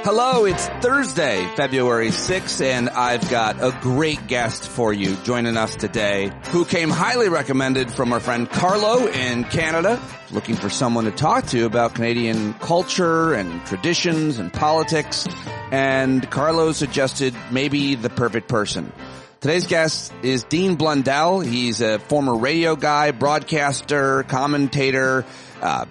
Hello, it's Thursday, February 6th, and I've got a great guest for you joining us today who came highly recommended from our friend Carlo in Canada, looking for someone to talk to about Canadian culture and traditions and politics, and Carlo suggested maybe the perfect person. Today's guest is Dean Blundell. He's a former radio guy, broadcaster, commentator,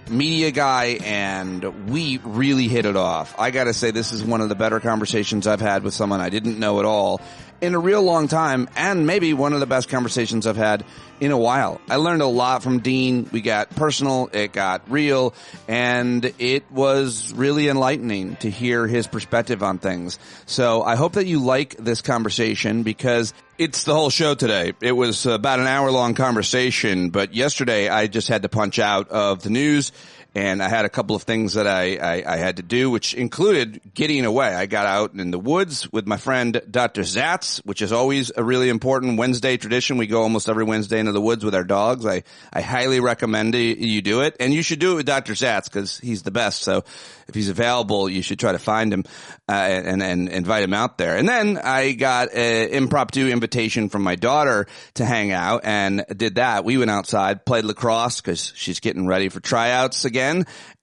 media guy, and we really hit it off. I gotta say, this is one of the better conversations I've had with someone I didn't know at all in a real long time, and maybe one of the best conversations I've had in a while. I learned a lot from Dean. We got personal, it got real, and it was really enlightening to hear his perspective on things. So I hope that you like this conversation because it's the whole show today. It was about an hour-long conversation, but yesterday I just had to punch out of the news, and I had a couple of things that I had to do, which included getting away. I got out in the woods with my friend Dr. Zatz, which is always a really important Wednesday tradition. We go almost every Wednesday into the woods with our dogs. I highly recommend you do it, and you should do it with Dr. Zatz because he's the best. So if he's available, you should try to find him and invite him out there. And then I got an impromptu invitation from my daughter to hang out and did that. We went outside, played lacrosse because she's getting ready for tryouts again.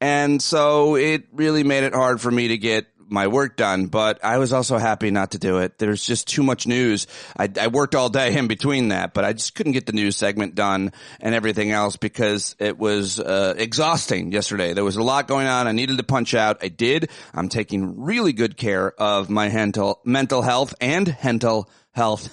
And so it really made it hard for me to get my work done, but I was also happy not to do it. There's just too much news. I worked all day in between that, but I just couldn't get the news segment done and everything else because it was exhausting yesterday. There was a lot going on. I needed to punch out. I did. I'm taking really good care of my mental health and mental health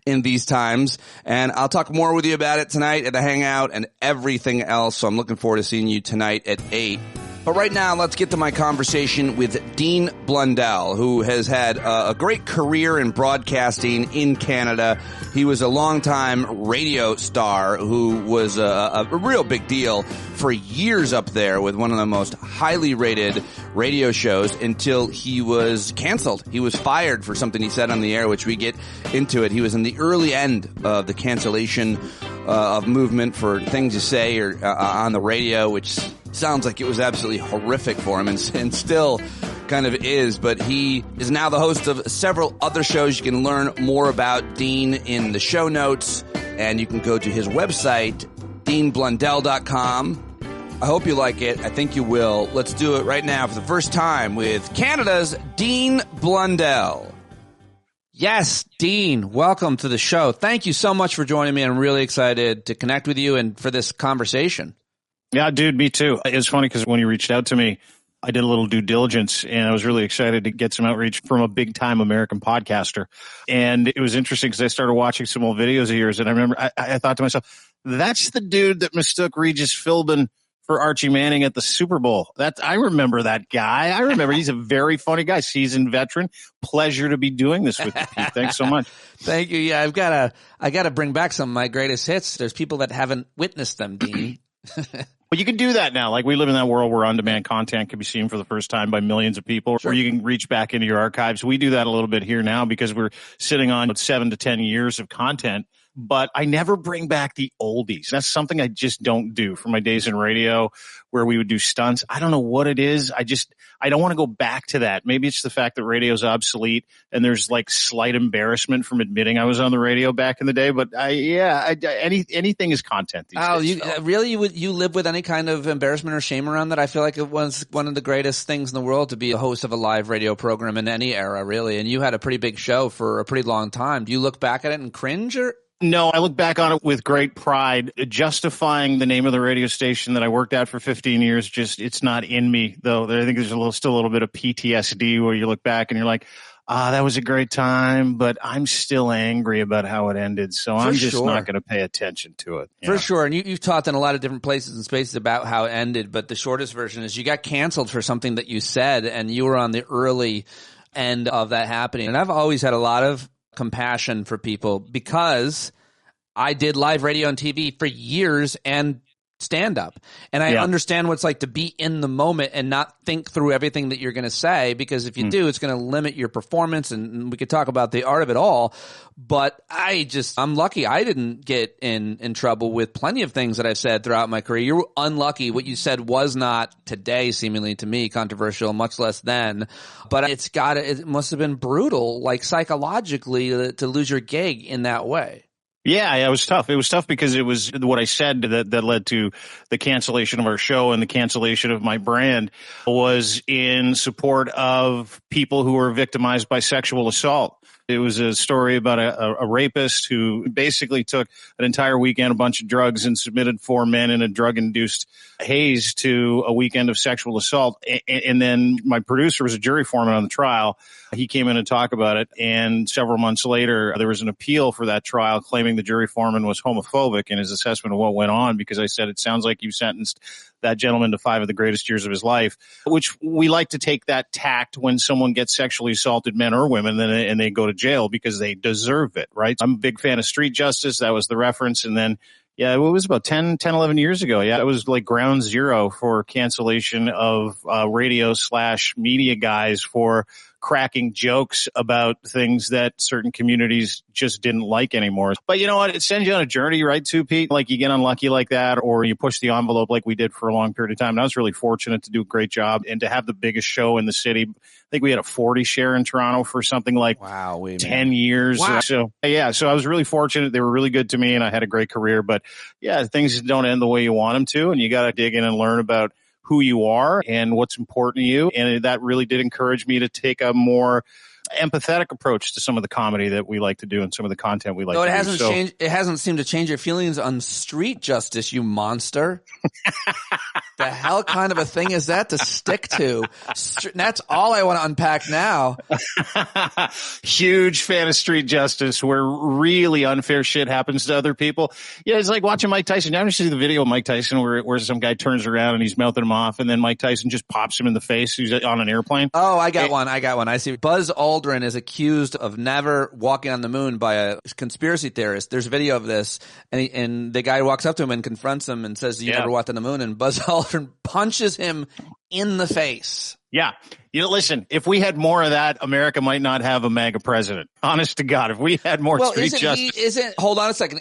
in these times. And I'll talk more with you about it tonight at the Hangout and everything else. So I'm looking forward to seeing you tonight at 8. But right now, let's get to my conversation with Dean Blundell, who has had a great career in broadcasting in Canada. He was a longtime radio star who was a real big deal for years up there with one of the most highly rated radio shows until he was canceled. He was fired for something he said on the air, which we get into it. He was in the early end of the cancellation of movement for things you say or on the radio, which sounds like it was absolutely horrific for him and still kind of is, but he is now the host of several other shows. You can learn more about Dean in the show notes, and you can go to his website, deanblundell.com. I hope you like it. I think you will. Let's do it right now for the first time with Canada's Dean Blundell. Yes, Dean, welcome to the show. Thank you so much for joining me. I'm really excited to connect with you and for this conversation. Yeah, dude, me too. It was funny because when you reached out to me, I did a little due diligence and I was really excited to get some outreach from a big time American podcaster. And it was interesting because I started watching some old videos of yours and I remember I thought to myself, that's the dude that mistook Regis Philbin for Archie Manning at the Super Bowl. I remember that guy. I remember he's a very funny guy, seasoned veteran. Pleasure to be doing this with you, Pete. Thanks so much. Thank you. Yeah, I gotta bring back some of my greatest hits. There's people that haven't witnessed them, Dean. Well, you can do that now. Like we live in that world where on-demand content can be seen for the first time by millions of people, Sure. Or you can reach back into your archives. We do that a little bit here now because we're sitting on 7 to 10 years of content. But I never bring back the oldies. That's something I just don't do from my days in radio where we would do stunts. I don't know what it is. I don't want to go back to that. Maybe it's the fact that radio's obsolete and there's like slight embarrassment from admitting I was on the radio back in the day. But anything is content these days. So. Really? You live with any kind of embarrassment or shame around that? I feel like it was one of the greatest things in the world to be a host of a live radio program in any era, really. And you had a pretty big show for a pretty long time. Do you look back at it and cringe or? No, I look back on it with great pride, justifying the name of the radio station that I worked at for 15 years. Just, it's not in me, though. I think there's still a little bit of PTSD where you look back and you're like, that was a great time, but I'm still angry about how it ended. So I'm just not going to pay attention to it. For sure. And you've talked in a lot of different places and spaces about how it ended, but the shortest version is you got canceled for something that you said, and you were on the early end of that happening. And I've always had a lot of compassion for people because I did live radio and TV for years and stand-up. And I understand what it's like to be in the moment and not think through everything that you're going to say, because if you do, it's going to limit your performance, and we could talk about the art of it all. But I'm lucky I didn't get in trouble with plenty of things that I've said throughout my career. You're unlucky. What you said was not today, seemingly to me, controversial, much less then. But it must have been brutal, like psychologically, to lose your gig in that way. Yeah, it was tough. It was tough because it was what I said that led to the cancellation of our show and the cancellation of my brand was in support of people who were victimized by sexual assault. It was a story about a rapist who basically took an entire weekend, a bunch of drugs, and submitted 4 men in a drug-induced haze to a weekend of sexual assault. And then my producer was a jury foreman on the trial. He came in to talk about it. And several months later, there was an appeal for that trial claiming the jury foreman was homophobic in his assessment of what went on, because I said, it sounds like you sentenced that gentleman to 5 of the greatest years of his life, which we like to take that tact when someone gets sexually assaulted, men or women, and they go to jail because they deserve it, right? I'm a big fan of street justice. That was the reference. And then, yeah, it was about 11 years ago. Yeah, it was like ground zero for cancellation of radio/media guys for cracking jokes about things that certain communities just didn't like anymore. But you know what? It sends you on a journey, right, too, Pete? Like you get unlucky like that, or you push the envelope like we did for a long period of time. And I was really fortunate to do a great job and to have the biggest show in the city. I think we had a 40 share in Toronto for something like 10 years. Wow. So I was really fortunate. They were really good to me and I had a great career. But yeah, things don't end the way you want them to, and you got to dig in and learn about who you are and what's important to you. And that really did encourage me to take a more empathetic approach to some of the comedy that we like to do and some of the content we like to do. It hasn't seemed to change your feelings on street justice, you monster. The hell kind of a thing is that to stick to? That's all I want to unpack now. Huge fan of street justice where really unfair shit happens to other people. Yeah, it's like watching Mike Tyson. You ever see the video of Mike Tyson where some guy turns around and he's mouthing him off, and then Mike Tyson just pops him in the face? He's on an airplane. Oh, I got one. I see. Buzz Aldrin is accused of never walking on the moon by a conspiracy theorist. There's a video of this, and the guy walks up to him and confronts him and says, "You never walked on the moon?" And Buzz Aldrin punches him in the face. Yeah. You know, listen, if we had more of that, America might not have a MAGA president. Honest to God, if we had more street justice. Hold on a second.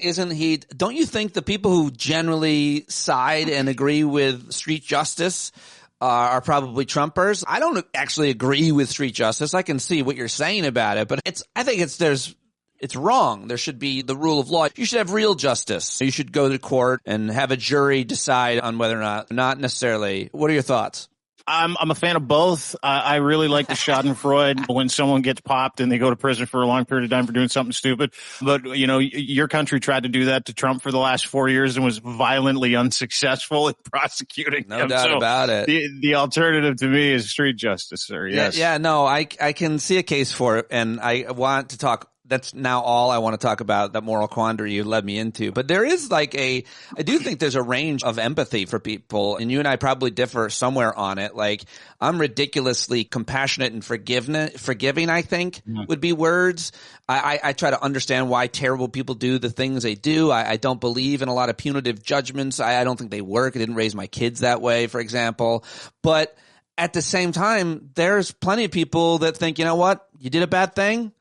Don't you think the people who generally side and agree with street justice are probably Trumpers? I don't actually agree with street justice. I can see what you're saying about it, but I think it's wrong. There should be the rule of law. You should have real justice. You should go to court and have a jury decide on whether or not necessarily. What are your thoughts? I'm a fan of both. I really like the Schadenfreude when someone gets popped and they go to prison for a long period of time for doing something stupid. But, you know, your country tried to do that to Trump for the last 4 years and was violently unsuccessful in prosecuting him. No doubt about it. The alternative to me is street justice, sir. Yes. Yeah, no, I can see a case for it, and I want to talk. That's now all I want to talk about, that moral quandary you led me into. But there is I do think there's a range of empathy for people, and you and I probably differ somewhere on it. Like, I'm ridiculously compassionate and forgiving, I think, would be words. I try to understand why terrible people do the things they do. I don't believe in a lot of punitive judgments. I don't think they work. I didn't raise my kids that way, for example. But at the same time, there's plenty of people that think, you know what, you did a bad thing,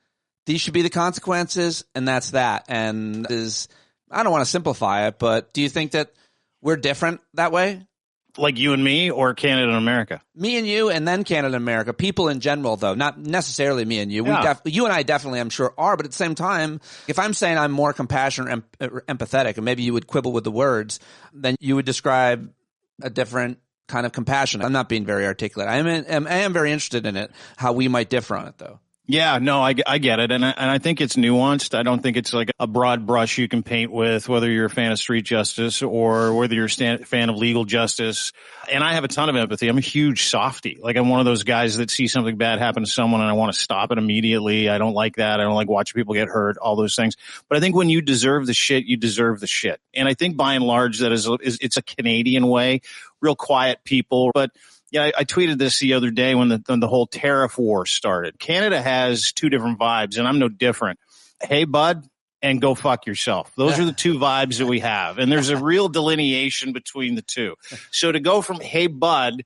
these should be the consequences, and that's that. And I don't want to simplify it, but do you think that we're different that way? Like you and me, or Canada and America? Me and you, and then Canada and America. People in general, though, not necessarily me and you. Yeah. You and I definitely, I'm sure, are. But at the same time, if I'm saying I'm more compassionate or empathetic, and maybe you would quibble with the words, then you would describe a different kind of compassion. I'm not being very articulate. I am very interested in it, how we might differ on it, though. Yeah, no, I get it. And I think it's nuanced. I don't think it's like a broad brush you can paint with, whether you're a fan of street justice or whether you're a fan of legal justice. And I have a ton of empathy. I'm a huge softie. Like, I'm one of those guys that see something bad happen to someone and I want to stop it immediately. I don't like that. I don't like watching people get hurt, all those things. But I think when you deserve the shit, you deserve the shit. And I think by and large that it's a Canadian way, real quiet people. But yeah, I tweeted this the other day when the whole tariff war started. Canada has two different vibes, and I'm no different. Hey, bud, and go fuck yourself. Those are the two vibes that we have. And there's a real delineation between the two. So to go from, hey, bud,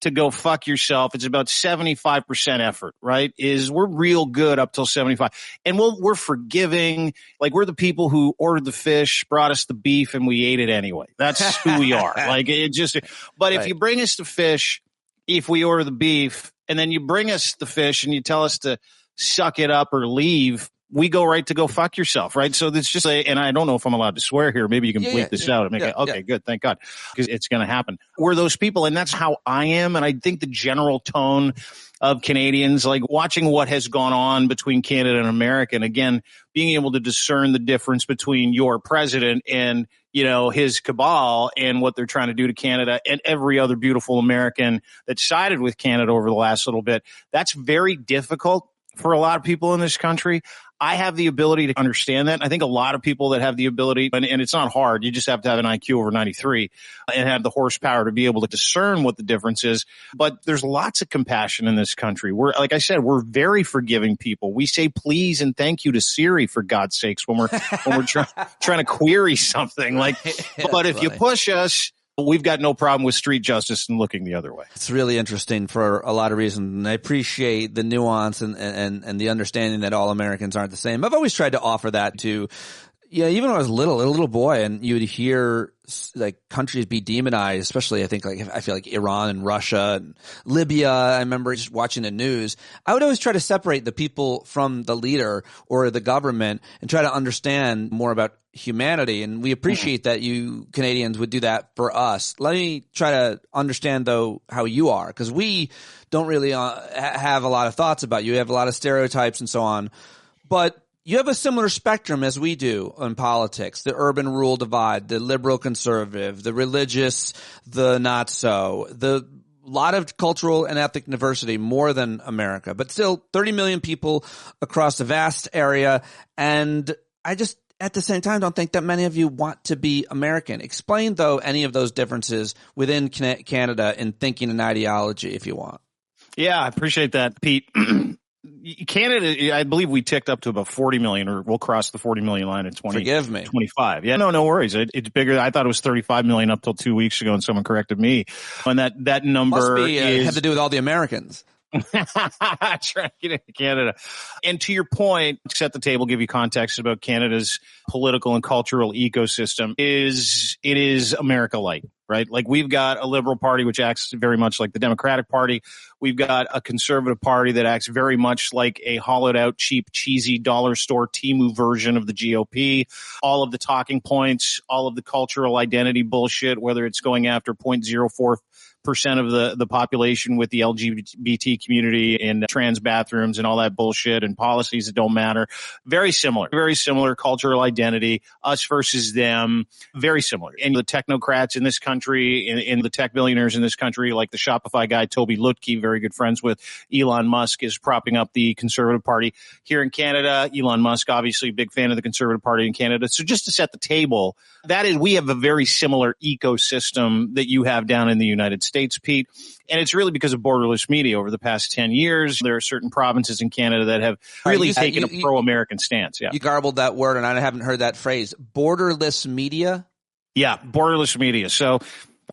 to go fuck yourself, it's about 75% effort, right? We're real good up till 75. And we're forgiving. Like, we're the people who ordered the fish, brought us the beef, and we ate it anyway. That's who we are. Like, it just, but if you bring us the fish, if we order the beef, and then you bring us the fish and you tell us to suck it up or leave, we go right to go fuck yourself, right? So it's just and I don't know if I'm allowed to swear here. Maybe you can bleep this out and make it, okay, good, thank God, because it's going to happen. We're those people, and that's how I am. And I think the general tone of Canadians, like watching what has gone on between Canada and America, and again, being able to discern the difference between your president and, you know, his cabal and what they're trying to do to Canada and every other beautiful American that sided with Canada over the last little bit. That's very difficult for a lot of people in this country. I have the ability to understand that. I think a lot of people that have the ability, and it's not hard, you just have to have an IQ over 93 and have the horsepower to be able to discern what the difference is. But there's lots of compassion in this country. We're, like I said, we're very forgiving people. We say please and thank you to Siri, for God's sakes, when we're trying to query something. Like, but if you push us, we've got no problem with street justice and looking the other way. It's really interesting for a lot of reasons, and I appreciate the nuance and the understanding that all Americans aren't the same. I've always tried to offer that to, even when I was a little boy, and you would hear like countries be demonized, especially I feel like Iran and Russia and Libya. I remember just watching the news. I would always try to separate the people from the leader or the government and try to understand more about humanity. And we appreciate that you Canadians would do that for us. Let me try to understand though how you are, because we don't really have a lot of thoughts about you. You have a lot of stereotypes and so on, but you have a similar spectrum as we do in politics, the urban-rural divide, the liberal-conservative, the religious, the not-so, the lot of cultural and ethnic diversity, more than America, but still 30 million people across a vast area. And I just, at the same time, don't think that many of you want to be American. Explain, though, any of those differences within Canada in thinking and ideology, if you want. Yeah, I appreciate that, Pete. Canada, I believe we ticked up to about 40 million, or we'll cross the 40 million line in 2025. Yeah, no worries. It's bigger. I thought it was 35 million up till 2 weeks ago, and someone corrected me. And that number have to do with all the Americans. Trying to get into Canada. And to your point, set the table, give you context about Canada's political and cultural ecosystem. It is America Light, right? Like, we've got a Liberal Party which acts very much like the Democratic Party. We've got a Conservative Party that acts very much like a hollowed out, cheap, cheesy dollar store Temu version of the GOP. All of the talking points, all of the cultural identity bullshit, whether it's going after 0.04% of the population with the LGBT community and trans bathrooms and all that bullshit and policies that don't matter. Very similar cultural identity, us versus them, very similar. And the technocrats in this country and the tech billionaires in this country, like the Shopify guy, Toby Lutke, very good friends with Elon Musk, is propping up the Conservative Party here in Canada. Elon Musk, obviously a big fan of the Conservative Party in Canada. So just to set the table, we have a very similar ecosystem that you have down in the United States, Pete. And it's really because of borderless media over the past 10 years. There are certain provinces in Canada that have really taken a pro-American stance. Yeah. You garbled that word, and I haven't heard that phrase. Borderless media? Yeah, borderless media. So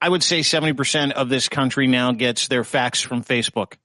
I would say 70% of this country now gets their facts from Facebook.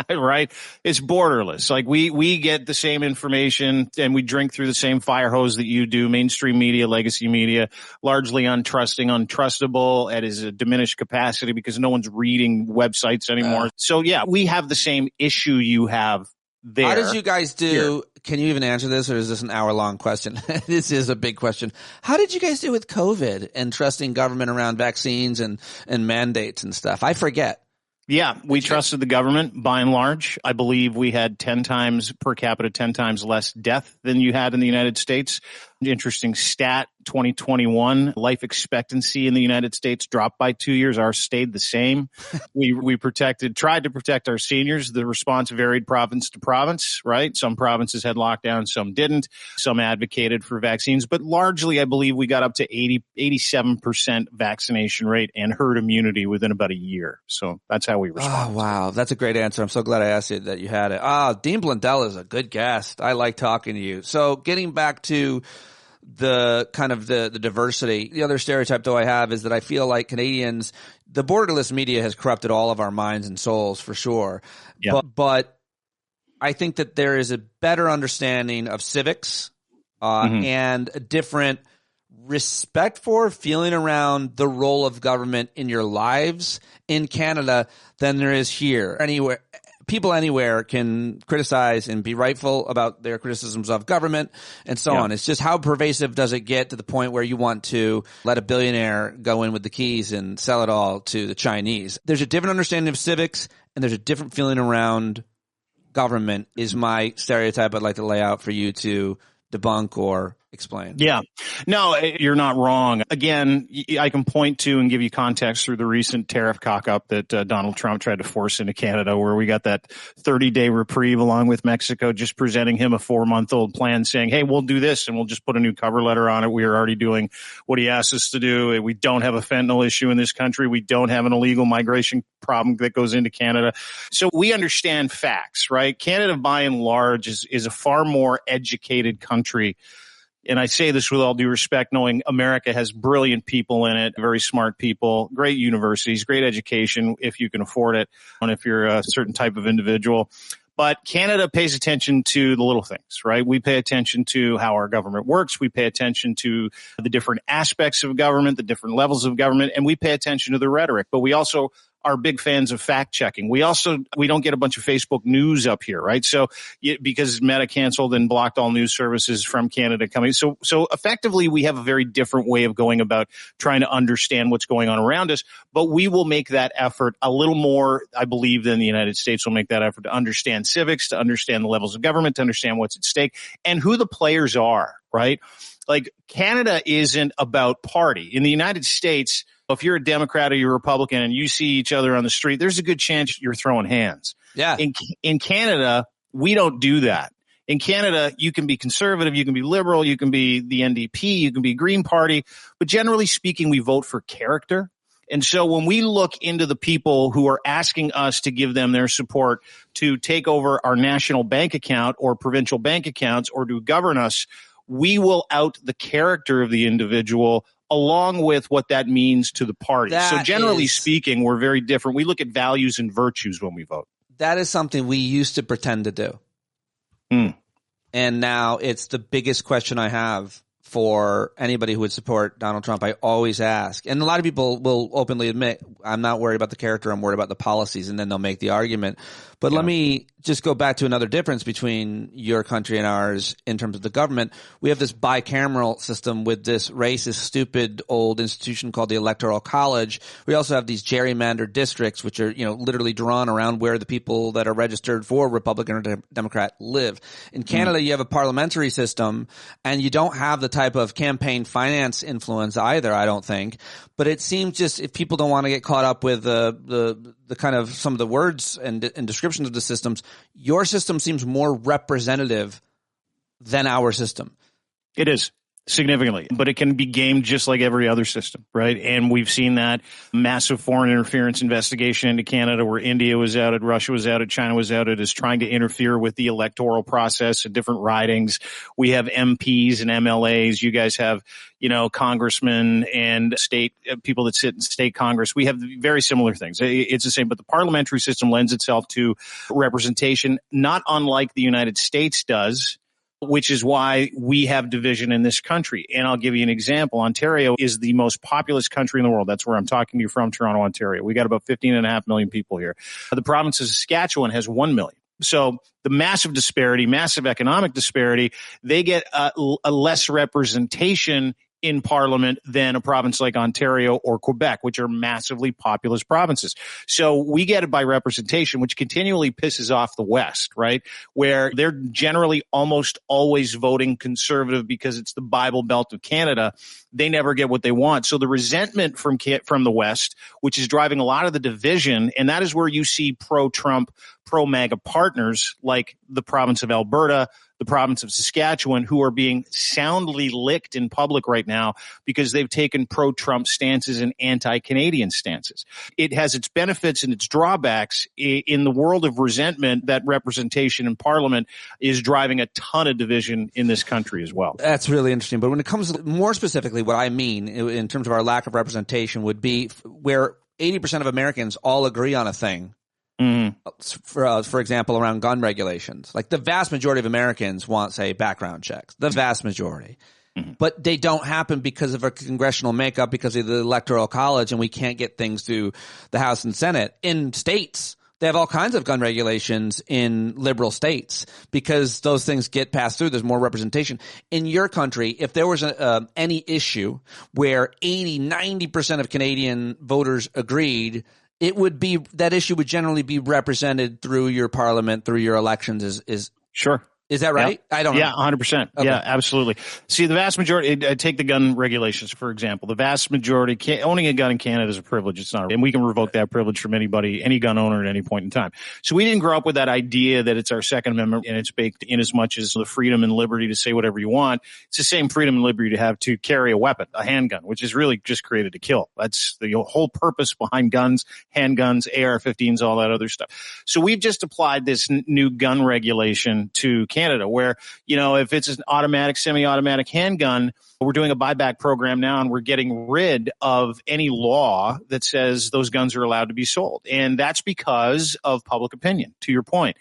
Right? It's borderless. Like, we get the same information and we drink through the same fire hose that you do. Mainstream media, legacy media, largely untrusting, untrustable at a diminished capacity because no one's reading websites anymore. So yeah, we have the same issue you have there. How did you guys do? Here. Can you even answer this, or is this an hour-long question? This is a big question. How did you guys do with COVID and trusting government around vaccines and mandates and stuff? I forget. Yeah, we trusted the government by and large. I believe we had 10 times per capita, 10 times less death than you had in the United States. Interesting stat, 2021, life expectancy in the United States dropped by 2 years. Ours stayed the same. We tried to protect our seniors. The response varied province to province, right? Some provinces had lockdowns, some didn't. Some advocated for vaccines, but largely I believe we got up to 87% vaccination rate and herd immunity within about a year. So that's how we respond. Oh, wow. That's a great answer. I'm so glad I asked you that you had it. Dean Blundell is a good guest. I like talking to you. So getting back to the kind of the diversity. The other stereotype though I have is that I feel like Canadians, the borderless media has corrupted all of our minds and souls for sure. Yeah. But I think that there is a better understanding of civics and a different respect for feeling around the role of government in your lives in Canada than there is here. People anywhere can criticize and be rightful about their criticisms of government and so on. It's just how pervasive does it get to the point where you want to let a billionaire go in with the keys and sell it all to the Chinese. There's a different understanding of civics and there's a different feeling around government is my stereotype I'd like to lay out for you to debunk or explain. Yeah. No, you're not wrong. Again, I can point to and give you context through the recent tariff cock-up that Donald Trump tried to force into Canada, where we got that 30-day reprieve along with Mexico, just presenting him a 4-month-old plan saying, hey, we'll do this and we'll just put a new cover letter on it. We are already doing what he asked us to do. We don't have a fentanyl issue in this country. We don't have an illegal migration problem that goes into Canada. So we understand facts, right? Canada, by and large, is a far more educated country. And I say this with all due respect, knowing America has brilliant people in it, very smart people, great universities, great education, if you can afford it, and if you're a certain type of individual. But Canada pays attention to the little things, right? We pay attention to how our government works. We pay attention to the different aspects of government, the different levels of government, and we pay attention to the rhetoric. But we also are big fans of fact checking. We don't get a bunch of Facebook news up here, right? So because Meta canceled and blocked all news services from Canada coming. So effectively we have a very different way of going about trying to understand what's going on around us, but we will make that effort a little more, I believe, than the United States will make that effort to understand civics, to understand the levels of government, to understand what's at stake and who the players are, right? Like Canada isn't about party. In the United States, if you're a Democrat or you're a Republican and you see each other on the street, there's a good chance you're throwing hands. Yeah. In Canada, we don't do that. In Canada, you can be conservative, you can be liberal, you can be the NDP, you can be Green Party, but generally speaking, we vote for character. And so when we look into the people who are asking us to give them their support to take over our national bank account or provincial bank accounts or to govern us, we will out the character of the individual along with what that means to the party. So generally speaking, we're very different. We look at values and virtues when we vote. That is something we used to pretend to do. And now it's the biggest question I have for anybody who would support Donald Trump. I always ask, and a lot of people will openly admit, I'm not worried about the character, I'm worried about the policies, and then they'll make the argument. But let me just go back to another difference between your country and ours in terms of the government. We have this bicameral system with this racist, stupid old institution called the Electoral College. We also have these gerrymandered districts, which are, literally drawn around where the people that are registered for Republican or Democrat live. In Canada, you have a parliamentary system, and you don't have the type of campaign finance influence either, I don't think. But it seems just, if people don't want to get caught up with the kind of some of the words and descriptions of the systems, your system seems more representative than our system. It is. Significantly, but it can be gamed just like every other system, right? And we've seen that massive foreign interference investigation into Canada where India was outed, Russia was outed, China was outed as trying to interfere with the electoral process and different ridings. We have MPs and MLAs. You guys have, congressmen and state people that sit in state Congress. We have very similar things. It's the same, but the parliamentary system lends itself to representation, not unlike the United States does, which is why we have division in this country. And I'll give you an example. Ontario is the most populous country in the world. That's where I'm talking to you from, Toronto, Ontario. We got about 15.5 million people here. The province of Saskatchewan has 1 million. So the massive disparity, massive economic disparity, they get a less representation in parliament than a province like Ontario or Quebec, which are massively populous provinces. So we get it by representation, which continually pisses off the West, right? Where they're generally almost always voting Conservative because it's the Bible Belt of Canada. They never get what they want. So the resentment from the West, which is driving a lot of the division, and that is where you see pro-Trump, pro-MAGA partners like the province of Alberta, the province of Saskatchewan, who are being soundly licked in public right now because they've taken pro-Trump stances and anti-Canadian stances. It has its benefits and its drawbacks. In the world of resentment, that representation in parliament is driving a ton of division in this country as well. That's really interesting. But when it comes to more specifically, what I mean in terms of our lack of representation would be where 80% of Americans all agree on a thing. For example, around gun regulations, like the vast majority of Americans want, say, background checks, the vast majority, but they don't happen because of our congressional makeup, because of the electoral college, and we can't get things through the House and Senate. In states, they have all kinds of gun regulations in liberal states because those things get passed through. There's more representation. In your country, if there was any issue where 80-90% of Canadian voters agreed, it would be that issue would generally be represented through your parliament, through your elections. Is sure. Is that right? Yeah. I don't know. Yeah, 100%. Okay. Yeah, absolutely. See, the vast majority, take the gun regulations, for example. The vast majority, owning a gun in Canada is a privilege. It's not, and we can revoke that privilege from anybody, any gun owner at any point in time. So we didn't grow up with that idea that it's our Second Amendment and it's baked in as much as the freedom and liberty to say whatever you want. It's the same freedom and liberty to have to carry a weapon, a handgun, which is really just created to kill. That's the whole purpose behind guns, handguns, AR-15s, all that other stuff. So we've just applied this new gun regulation to Canada where, you know, if it's an automatic, semi-automatic handgun, we're doing a buyback program now and we're getting rid of any law that says those guns are allowed to be sold. And that's because of public opinion, to your point.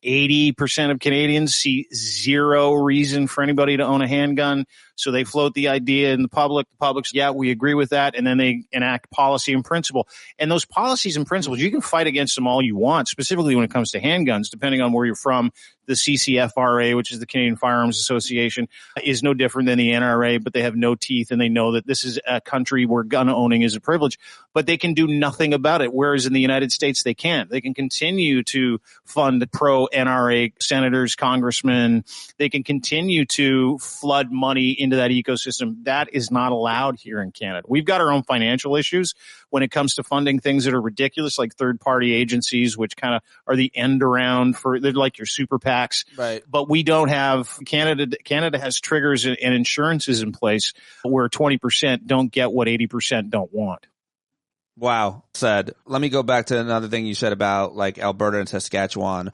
80% of Canadians see zero reason for anybody to own a handgun. So they float the idea in the public. The public's, yeah, we agree with that. And then they enact policy and principle. And those policies and principles, you can fight against them all you want, specifically when it comes to handguns, depending on where you're from. The CCFRA, which is the Canadian Firearms Association, is no different than the NRA, but they have no teeth and they know that this is a country where gun owning is a privilege, but they can do nothing about it. Whereas in the United States, they can't. They can continue to fund pro-NRA senators, congressmen. They can continue to flood money into that ecosystem. That is not allowed here in Canada. We've got our own financial issues when it comes to funding things that are ridiculous, like third-party agencies, which kind of are the end around for, they're like your super PACs. Right. But we don't have, Canada has triggers and insurances in place where 20% don't get what 80% don't want. Wow. Said. Let me go back to another thing you said about like Alberta and Saskatchewan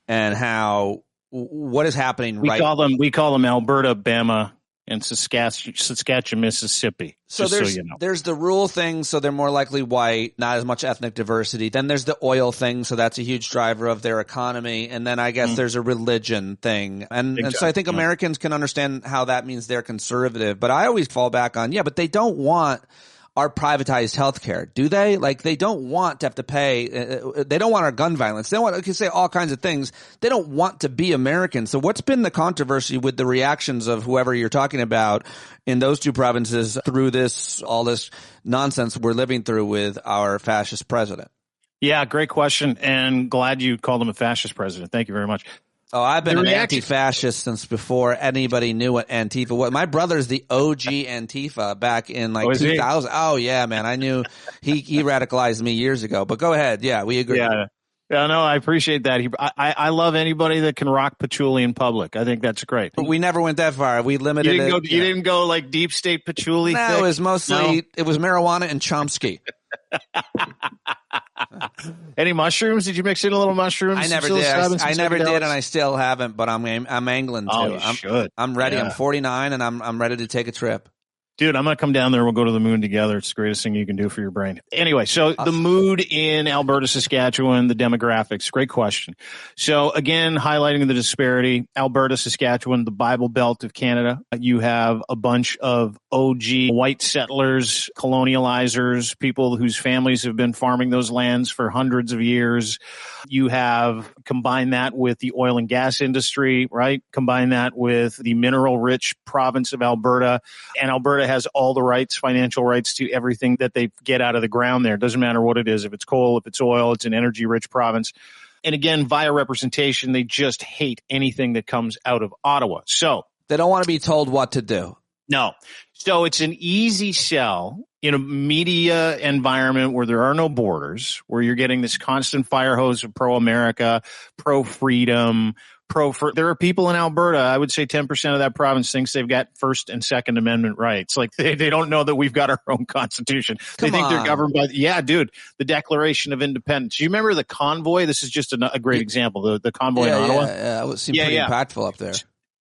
and how, what is happening we call them Alberta, Bama, and Saskatchewan, Mississippi. So there's the rural thing, so they're more likely white, not as much ethnic diversity. Then there's the oil thing, so that's a huge driver of their economy. And then I guess there's a religion thing. And so I think Americans can understand how that means they're conservative. But I always fall back on, but they don't want our privatized healthcare, do they? Like, they don't want to have to pay. They don't want our gun violence. They don't want to say all kinds of things. They don't want to be American. So what's been the controversy with the reactions of whoever you're talking about in those two provinces through all this nonsense we're living through with our fascist president? Yeah, great question. And glad you called him a fascist president. Thank you very much. Oh, I've been an anti-fascist since before anybody knew what Antifa was. My brother's the OG Antifa back in 2000. Oh, yeah, man. I knew he radicalized me years ago. But go ahead. Yeah, we agree. Yeah, no, I appreciate that. I love anybody that can rock patchouli in public. I think that's great. But we never went that far. We limited You didn't go like deep state patchouli? No, it was mostly, it was marijuana and Chomsky. Any mushrooms? Did you mix in a little mushrooms? I never did. I never did, and I still haven't. But I'm angling too. Oh, you should. I'm ready. Yeah. I'm 49, and I'm ready to take a trip. Dude, I'm going to come down there. We'll go to the moon together. It's the greatest thing you can do for your brain. Anyway, so the mood in Alberta, Saskatchewan, the demographics, great question. So again, highlighting the disparity, Alberta, Saskatchewan, the Bible Belt of Canada. You have a bunch of OG white settlers, colonializers, people whose families have been farming those lands for hundreds of years. You have combine that with the oil and gas industry, right? Combine that with the mineral-rich province of Alberta. And Alberta Alberta has all the rights, financial rights to everything that they get out of the ground there. It doesn't matter what it is. If it's coal, if it's oil, it's an energy-rich province. And again, via representation, they just hate anything that comes out of Ottawa. So they don't want to be told what to do. No. So it's an easy sell in a media environment where there are no borders, where you're getting this constant fire hose of pro-America, pro-freedom, there are people in Alberta, I would say 10% of that province thinks they've got First and Second Amendment rights. Like they don't know that we've got our own constitution. They think they're governed by, the Declaration of Independence. You remember the convoy? This is just a great example. The convoy in Ottawa. Yeah, it seemed pretty impactful up there.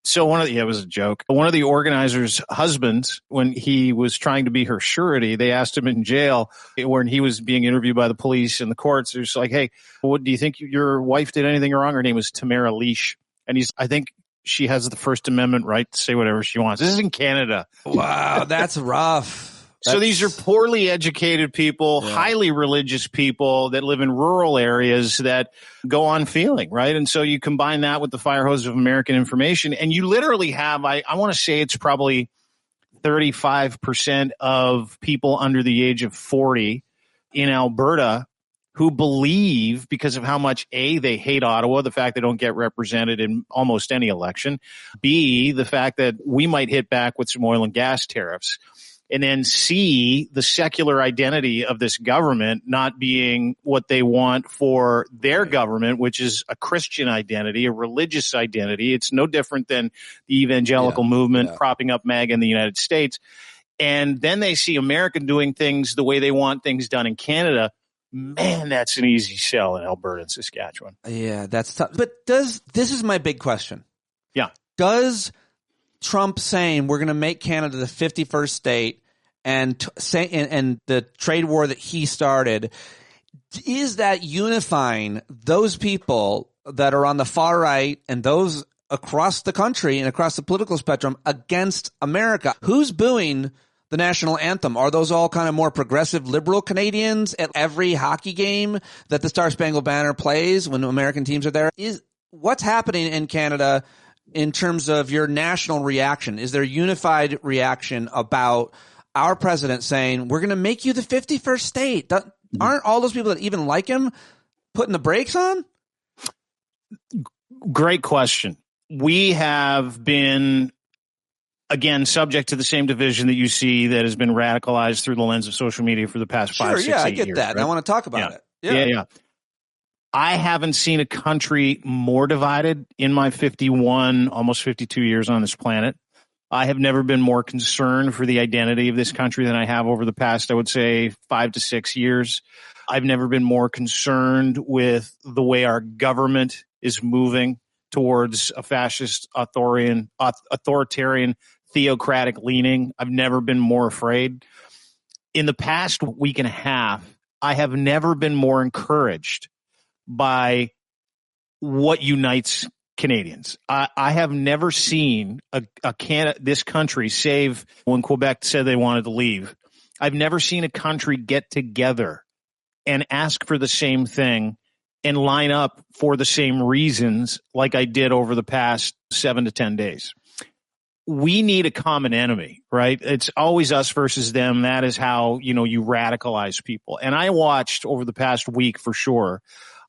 So it was a joke. One of the organizers' husbands, when he was trying to be her surety, they asked him in jail when he was being interviewed by the police and the courts. They're just like, hey, what do you think your wife did anything wrong? Her name was Tamara Leash. And I think she has the First Amendment right to say whatever she wants. This is in Canada. Wow, that's rough. So these are poorly educated people, highly religious people that live in rural areas that go on feeling, right? And so you combine that with the fire hose of American information, and you literally have, I want to say it's probably 35% of people under the age of 40 in Alberta who believe, because of how much, A, they hate Ottawa, the fact they don't get represented in almost any election, B, the fact that we might hit back with some oil and gas tariffs, and then C, the secular identity of this government not being what they want for their government, which is a Christian identity, a religious identity. It's no different than the evangelical movement propping up MAGA in the United States. And then they see America doing things the way they want things done in Canada. Man, that's an easy sell in Alberta and Saskatchewan. Yeah, that's tough. But this is my big question. Yeah. Does Trump saying we're going to make Canada the 51st state and the trade war that he started, is that unifying those people that are on the far right and those across the country and across the political spectrum against America? Who's booing the national anthem? Are those all kind of more progressive liberal Canadians at every hockey game that the Star Spangled Banner plays when American teams are there? What's happening in Canada in terms of your national reaction? Is there a unified reaction about our president saying, we're going to make you the 51st state? Aren't all those people that even like him putting the brakes on? Great question. We have been, again, subject to the same division that you see that has been radicalized through the lens of social media for the past 5, 6, 8 years. I get that. Right? I want to talk about it. Yeah. I haven't seen a country more divided in my 51, almost 52 years on this planet. I have never been more concerned for the identity of this country than I have over the past, I would say, 5 to 6 years. I've never been more concerned with the way our government is moving towards a fascist, authoritarian, theocratic leaning. I've never been more afraid. In the past week and a half, I have never been more encouraged by what unites Canadians. I have never seen this country, save when Quebec said they wanted to leave. I've never seen a country get together and ask for the same thing and line up for the same reasons like I did over the past 7 to 10 days. We need a common enemy, right? It's always us versus them. That is how, you radicalize people. And I watched over the past week, for sure,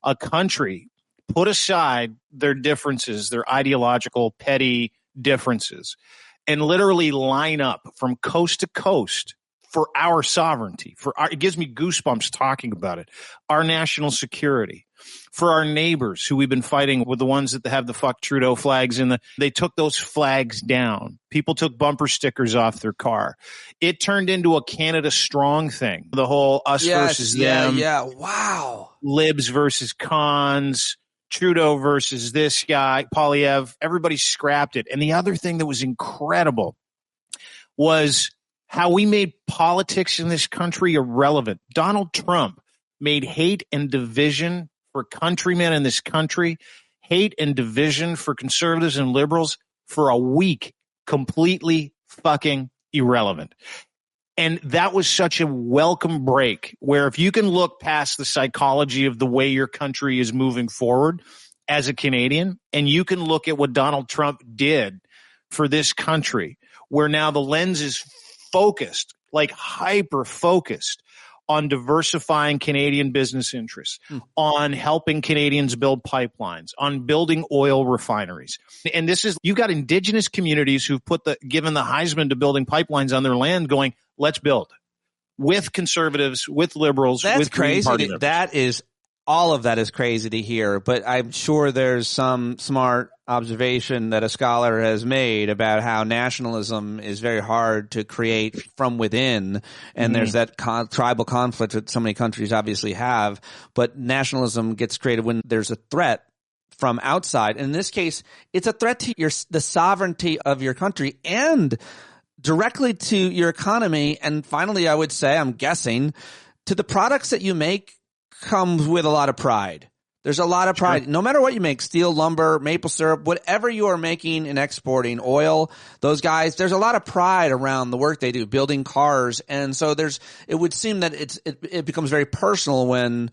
a country put aside their differences, their ideological, petty differences, and literally line up from coast to coast for our sovereignty. It gives me goosebumps talking about it. Our national security, for our neighbors who we've been fighting with, the ones that have the fuck Trudeau flags they took those flags down. People took bumper stickers off their car. It turned into a Canada strong thing. The whole us versus them. Yeah. Wow. Libs versus cons. Trudeau versus this guy, Polyev. Everybody scrapped it. And the other thing that was incredible was how we made politics in this country irrelevant. Donald Trump made hate and division for countrymen in this country, hate and division for conservatives and liberals for a week, completely fucking irrelevant. And that was such a welcome break, where if you can look past the psychology of the way your country is moving forward as a Canadian, and you can look at what Donald Trump did for this country, where now the lens is focused, like hyper-focused on diversifying Canadian business interests, on helping Canadians build pipelines, on building oil refineries. And this is, you've got indigenous communities who've given the Heisman to building pipelines on their land going, let's build. With conservatives, with liberals, with Green Party members. That is, all of that is crazy to hear, but I'm sure there's some smart observation that a scholar has made about how nationalism is very hard to create from within, and there's that tribal conflict that so many countries obviously have, but nationalism gets created when there's a threat from outside. And in this case, it's a threat to the sovereignty of your country and directly to your economy. And finally, I would say, I'm guessing, to the products that you make comes with a lot of pride. There's a lot of pride. Sure. No matter what you make, steel, lumber, maple syrup, whatever you are making and exporting, oil, those guys, there's a lot of pride around the work they do, building cars. And so it would seem that it becomes very personal when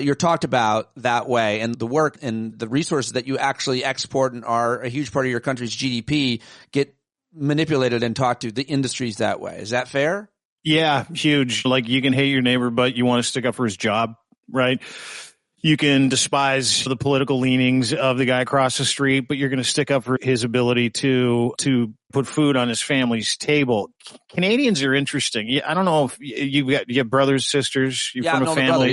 you're talked about that way, and the work and the resources that you actually export and are a huge part of your country's GDP get manipulated and talked to the industries that way. Is that fair? Yeah, huge. Like, you can hate your neighbor, but you want to stick up for his job, right? You can despise the political leanings of the guy across the street, but you're going to stick up for his ability to put food on his family's table. Canadians are interesting. I don't know if you have brothers, sisters, you're from a family.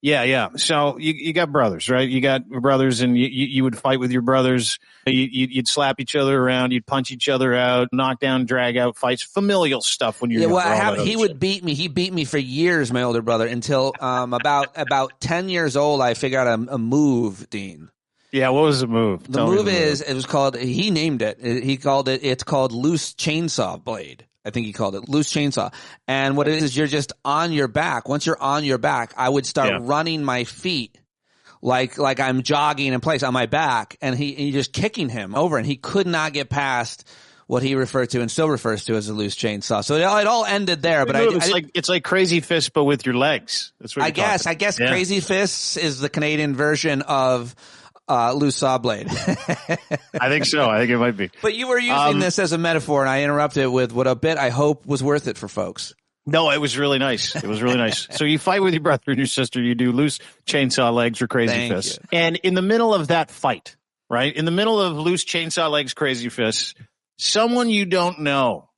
Yeah. So you got brothers, right? You got brothers, and you would fight with your brothers. You'd slap each other around. You'd punch each other out, knock down, drag out fights, familial stuff when you're younger. Well, he would beat me. He beat me for years, my older brother, until about 10 years old, I figured out a move, Dean. Yeah, what was the move? The move it was called, he named it. It's called loose chainsaw blade. I think he called it loose chainsaw. And what it is, you're just on your back. Once you're on your back, I would start running my feet like I'm jogging in place on my back, and he just kicking him over, and he could not get past what he referred to and still refers to as a loose chainsaw. So it all ended there. But it's like Crazy Fists, but with your legs. That's what I guess Crazy Fists is the Canadian version of loose saw blade. I think so. I think it might be. But you were using this as a metaphor, and I interrupted with what a bit I hope was worth it for folks. No, it was really nice. It was really nice. So you fight with your brother and your sister. You do loose chainsaw legs or Crazy Fists. And in the middle of that fight, right, in the middle of loose chainsaw legs, Crazy Fists, someone you don't know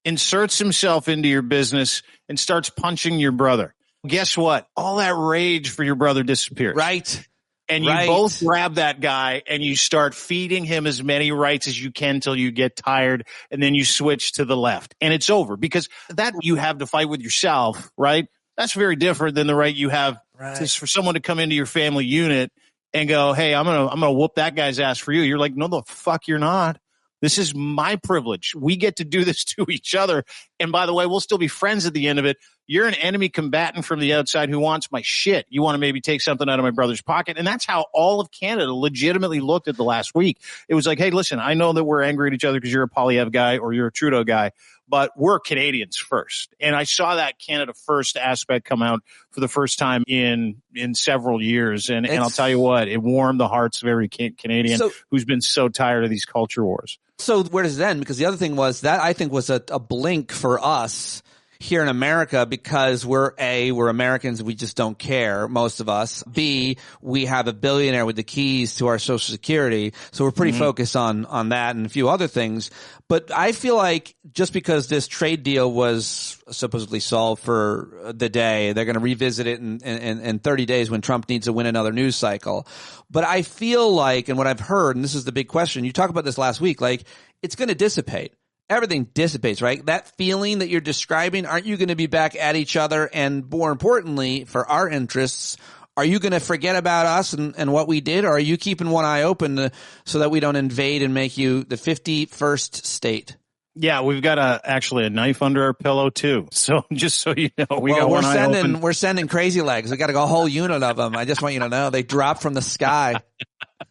inserts himself into your business and starts punching your brother. Guess what? All that rage for your brother disappears. Right. And you both grab that guy and you start feeding him as many rights as you can till you get tired, and then you switch to the left. And it's over, because that you have to fight with yourself, right? That's very different than the right you have for someone to come into your family unit and go, hey, I'm gonna whoop that guy's ass for you. You're like, no, the fuck you're not. This is my privilege. We get to do this to each other. And by the way, we'll still be friends at the end of it. You're an enemy combatant from the outside who wants my shit. You want to maybe take something out of my brother's pocket. And that's how all of Canada legitimately looked at the last week. It was like, hey, listen, I know that we're angry at each other because you're a Poilievre guy or you're a Trudeau guy, but we're Canadians first. And I saw that Canada first aspect come out for the first time in several years. And I'll tell you what, it warmed the hearts of every Canadian who's been so tired of these culture wars. So where does it end? Because the other thing was that I think was a blink for us here in America, because we're Americans, we just don't care, most of us. B, we have a billionaire with the keys to our Social Security, so we're pretty focused on that and a few other things. But I feel like just because this trade deal was supposedly solved for the day, they're going to revisit it in 30 days when Trump needs to win another news cycle. But I feel like, and what I've heard, and this is the big question, you talked about this last week, like, it's going to dissipate. Everything dissipates, right? That feeling that you're describing, aren't you going to be back at each other? And more importantly, for our interests, are you going to forget about us and what we did? Or are you keeping one eye open so that we don't invade and make you the 51st state? Yeah, we've got actually a knife under our pillow too. So just so you know, we're sending crazy legs. We got a whole unit of them. I just want you to know they dropped from the sky.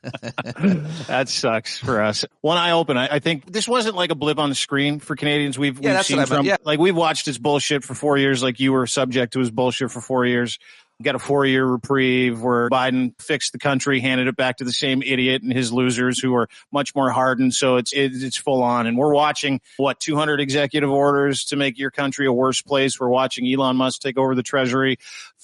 That sucks for us. One eye open. I think this wasn't like a blip on the screen for Canadians. We've seen Trump. Yeah. Like, we've watched his bullshit for 4 years. Like, you were subject to his bullshit for 4 years. got a 4-year reprieve where Biden fixed the country, handed it back to the same idiot and his losers who are much more hardened. So it's full on. And we're watching, 200 executive orders to make your country a worse place. We're watching Elon Musk take over the Treasury,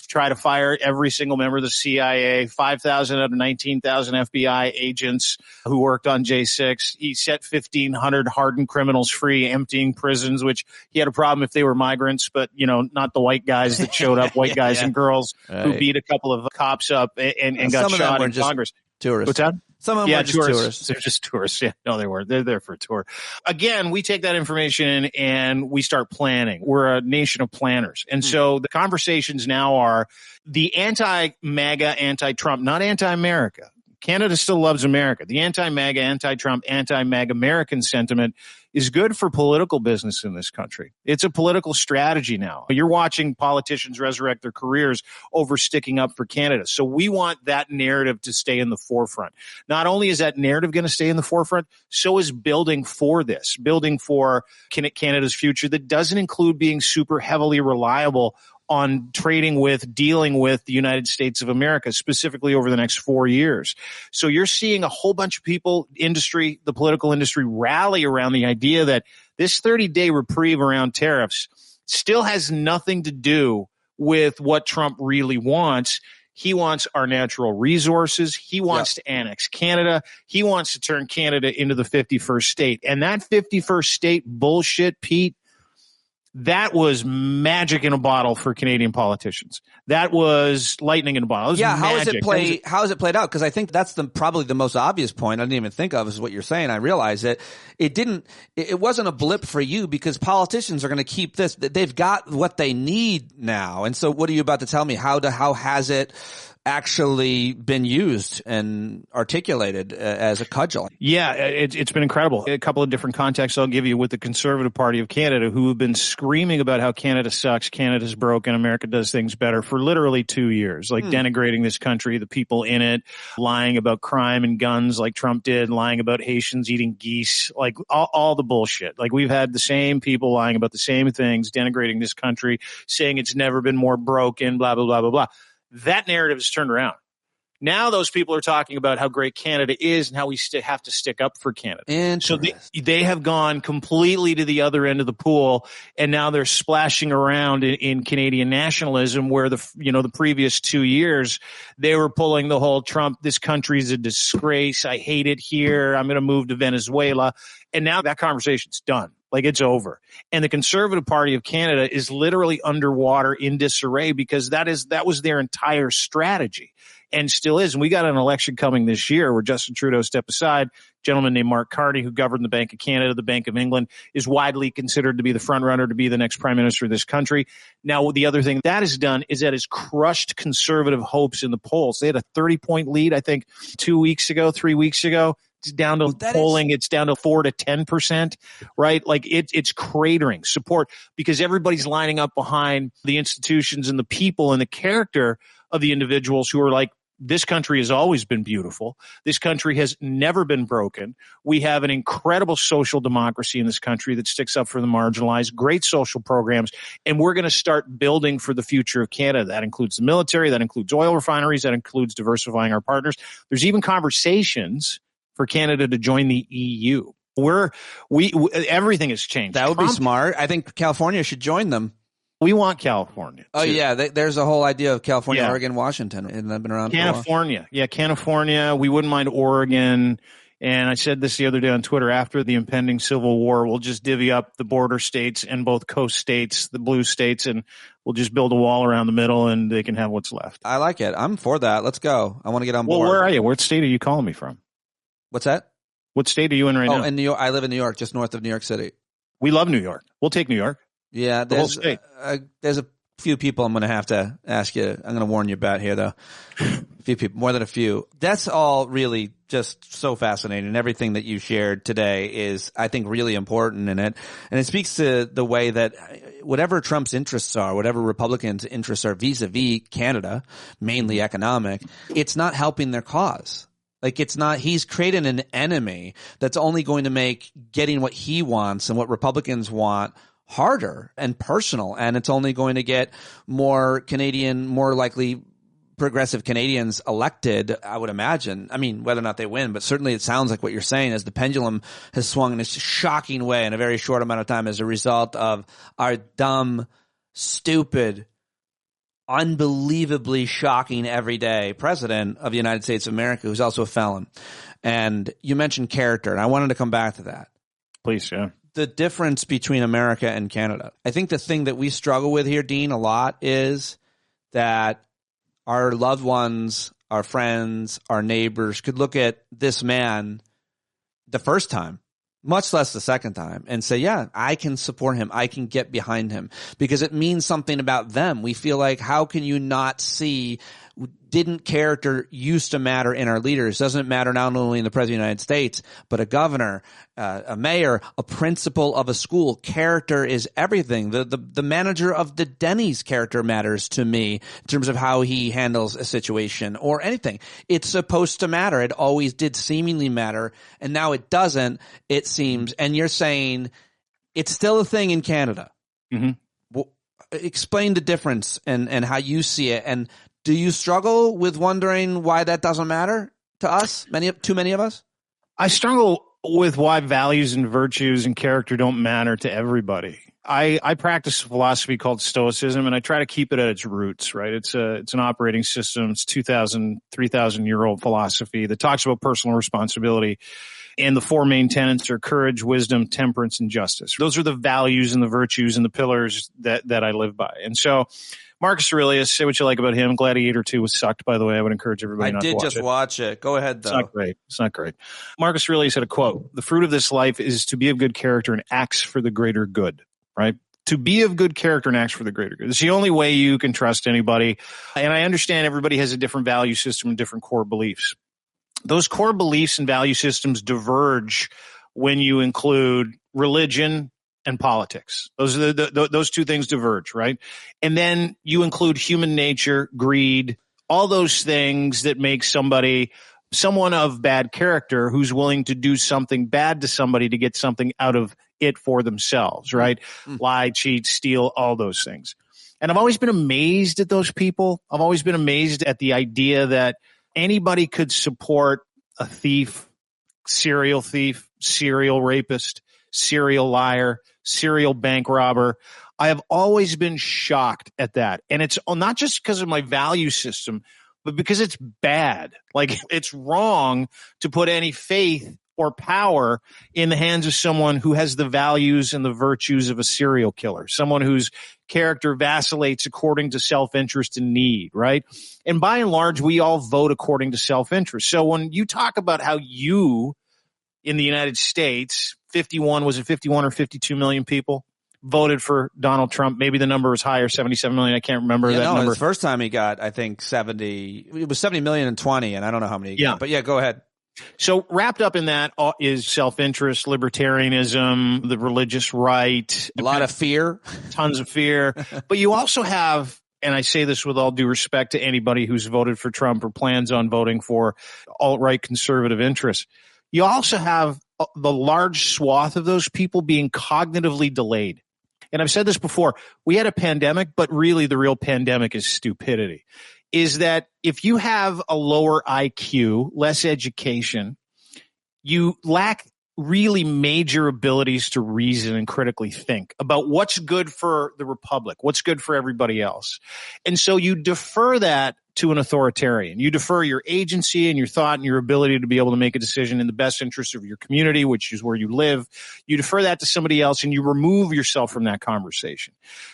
try to fire every single member of the CIA, 5,000 out of 19,000 FBI agents who worked on J6. He set 1,500 hardened criminals free, emptying prisons, which he had a problem if they were migrants, but, not the white guys that showed up, white guys and girls who beat a couple of cops up and got shot in Congress. Tourists. What's that? Some of them were just tourists. They're just tourists. Yeah, no, they weren't. They're there for a tour. Again, we take that information and we start planning. We're a nation of planners. And so the conversations now are the anti-MAGA, anti-Trump, not anti-America. Canada still loves America. The anti-MAGA, anti-Trump, anti-MAGA-American sentiment is good for political business in this country. It's a political strategy now. You're watching politicians resurrect their careers over sticking up for Canada. So we want that narrative to stay in the forefront. Not only is that narrative going to stay in the forefront, so is building for this, building for Canada's future that doesn't include being super heavily reliable on trading with, dealing with the United States of America, specifically over the next 4 years. So you're seeing a whole bunch of people, industry, the political industry, rally around the idea that this 30-day reprieve around tariffs still has nothing to do with what Trump really wants. He wants our natural resources. He wants to annex Canada. He wants to turn Canada into the 51st state. And that 51st state bullshit, Pete, that was magic in a bottle for Canadian politicians. That was lightning in a bottle. How is it played out? Because I think that's probably the most obvious point I didn't even think of is what you're saying. I realize that it wasn't a blip for you because politicians are going to keep this. They've got what they need now. And so what are you about to tell me? How has it actually been used and articulated as a cudgel? Yeah, it's been incredible. A couple of different contexts I'll give you with the Conservative Party of Canada, who have been screaming about how Canada sucks, Canada's broken, America does things better for literally 2 years, like denigrating this country, the people in it, lying about crime and guns like Trump did, lying about Haitians eating geese, like all the bullshit. Like we've had the same people lying about the same things, denigrating this country, saying it's never been more broken, blah, blah, blah, blah, blah. That narrative has turned around. Now those people are talking about how great Canada is and how we have to stick up for Canada. So they have gone completely to the other end of the pool, and now they're splashing around in Canadian nationalism, where the previous 2 years they were pulling the whole Trump, this country's a disgrace, I hate it here, I'm going to move to Venezuela. And now that conversation's done. Like it's over. And the Conservative Party of Canada is literally underwater in disarray because that was their entire strategy and still is. And we got an election coming this year where Justin Trudeau stepped aside. A gentleman named Mark Carney, who governed the Bank of Canada, the Bank of England, is widely considered to be the front runner to be the next prime minister of this country. Now, the other thing that has done is that has crushed Conservative hopes in the polls. They had a 30-point lead, I think, 3 weeks ago. It's down to polling. It's down to 4 to 10%, right? Like it's cratering support because everybody's lining up behind the institutions and the people and the character of the individuals who are like, this country has always been beautiful. This country has never been broken. We have an incredible social democracy in this country that sticks up for the marginalized, great social programs, and we're going to start building for the future of Canada. That includes the military, that includes oil refineries, that includes diversifying our partners. There's even conversations for Canada to join the EU. Everything has changed. That would be smart. I think California should join them. We want California. Oh, yeah. There's a whole idea of California, Oregon, Washington, and they've been around California. Yeah, California. We wouldn't mind Oregon. And I said this the other day on Twitter, after the impending civil war, we'll just divvy up the border states and both coast states, the blue states, and we'll just build a wall around the middle and they can have what's left. I like it. I'm for that. Let's go. I want to get on board. Well, where are you? What state are you calling me from? What's that? What state are you in right now? In New York. I live in New York, just north of New York City. We love New York. We'll take New York. Yeah, the whole state. There's a few people I'm going to have to ask you. I'm going to warn you about here, though. A few people, more than a few. That's all really just so fascinating. And everything that you shared today is, I think, really important in it. And it speaks to the way that whatever Trump's interests are, whatever Republicans' interests are vis-a-vis Canada, mainly economic, it's not helping their cause. Like he's created an enemy that's only going to make getting what he wants and what Republicans want harder and personal, and it's only going to get more likely progressive Canadians elected, I would imagine. I mean, whether or not they win, but certainly it sounds like what you're saying as the pendulum has swung in a shocking way in a very short amount of time as a result of our dumb, stupid, unbelievably shocking everyday president of the United States of America, who's also a felon. And you mentioned character, and I wanted to come back to that. Please, yeah. The difference between America and Canada. I think the thing that we struggle with here, Dean, a lot is that our loved ones, our friends, our neighbors could look at this man the first time, much less the second time, and say, yeah, I can support him. I can get behind him because it means something about them. We feel like, how can you not see, didn't character used to matter in our leaders? Doesn't matter not only in the President of the United States, but a governor, a mayor, a principal of a school. Character is everything. The manager of the Denny's character matters to me in terms of how he handles a situation or anything. It's supposed to matter. It always did seemingly matter, and now it doesn't, it seems. And you're saying it's still a thing in Canada. Mm-hmm. Well, explain the difference and how you see it. And do you struggle with wondering why that doesn't matter to us, too many of us? I struggle with why values and virtues and character don't matter to everybody. I practice a philosophy called Stoicism, and I try to keep it at its roots, right? It's an operating system. It's 2,000, 3,000-year-old philosophy that talks about personal responsibility. And the four main tenets are courage, wisdom, temperance, and justice. Those are the values and the virtues and the pillars that I live by. And so Marcus Aurelius, say what you like about him. Gladiator 2 was sucked, by the way. I would encourage everybody not to watch it. I did just watch it. Go ahead, though. It's not great. Marcus Aurelius had a quote: "The fruit of this life is to be of good character and acts for the greater good," right? To be of good character and acts for the greater good. It's the only way you can trust anybody. And I understand everybody has a different value system and different core beliefs. Those core beliefs and value systems diverge when you include religion and politics. Those two things diverge, right? And then you include human nature, greed, all those things that make someone of bad character who's willing to do something bad to somebody to get something out of it for themselves, right? Mm-hmm. Lie, cheat, steal, all those things. And I've always been amazed at those people. I've always been amazed at the idea that anybody could support a thief, serial rapist, serial liar, serial bank robber. I have always been shocked at that. And it's not just because of my value system, but because it's bad. Like, it's wrong to put any faith or power in the hands of someone who has the values and the virtues of a serial killer, someone whose character vacillates according to self-interest and need, right? And by and large, we all vote according to self-interest. So when you talk about how you, in the United States, 51 or 52 million people voted for Donald Trump. Maybe the number was higher, 77 million. I can't remember that number. The first time he got, I think 70, it was 70 million and 20, and I don't know how many he got. But yeah, go ahead. So wrapped up in that is self-interest, libertarianism, the religious right. A lot of fear. Tons of fear. But you also have, and I say this with all due respect to anybody who's voted for Trump or plans on voting for alt-right conservative interests, you also have the large swath of those people being cognitively delayed. And I've said this before, we had a pandemic, but really the real pandemic is stupidity. Is that if you have a lower IQ, less education, you lack really major abilities to reason and critically think about what's good for the republic, what's good for everybody else. And so you defer that to an authoritarian. You defer your agency and your thought and your ability to be able to make a decision in the best interest of your community, which is where you live. You defer that to somebody else and you remove yourself from that conversation.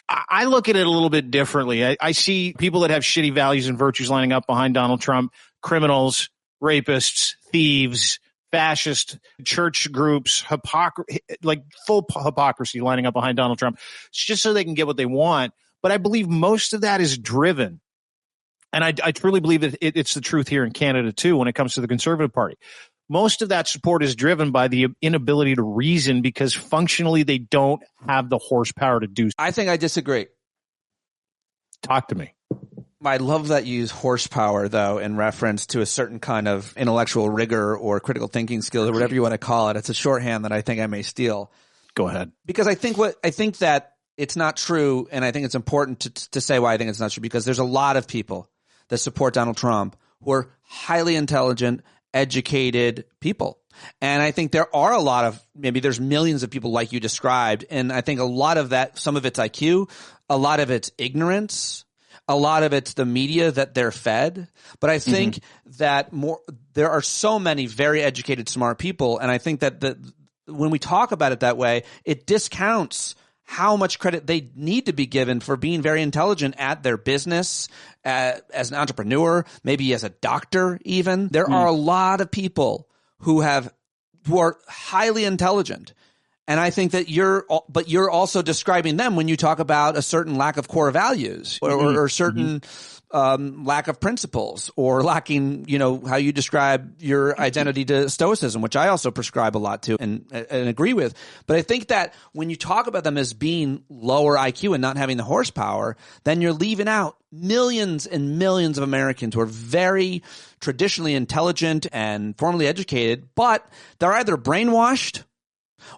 I look at it a little bit differently. I see people that have shitty values and virtues lining up behind Donald Trump, criminals, rapists, thieves, fascist church groups, like full hypocrisy lining up behind Donald Trump. It's just so they can get what they want. But I believe most of that is driven. And I truly believe that it's the truth here in Canada, too, when it comes to the Conservative Party. Most of that support is driven by the inability to reason because functionally they don't have the horsepower to do so. I think I disagree. Talk to me. I love that you use horsepower, though, in reference to a certain kind of intellectual rigor or critical thinking skills or whatever you want to call it. It's a shorthand that I think I may steal. Go ahead. Because I think that it's not true, and I think it's important to say why I think it's not true, because there's a lot of people that support Donald Trump who are highly intelligent, educated people. And I think there are a lot of, maybe there's millions of people like you described, and I think a lot of that, some of it's IQ, a lot of it's ignorance, a lot of it's the media that they're fed. But I think that there are so many very educated, smart people, and I think that when we talk about it that way, it discounts how much credit they need to be given for being very intelligent at their business, as an entrepreneur, maybe as a doctor even. There are a lot of people who are highly intelligent. And I think that you're also describing them when you talk about a certain lack of core values or certain lack of principles, or lacking, how you describe your identity to stoicism, which I also prescribe a lot to and agree with. But I think that when you talk about them as being lower IQ and not having the horsepower, then you're leaving out millions and millions of Americans who are very traditionally intelligent and formally educated, but they're either brainwashed,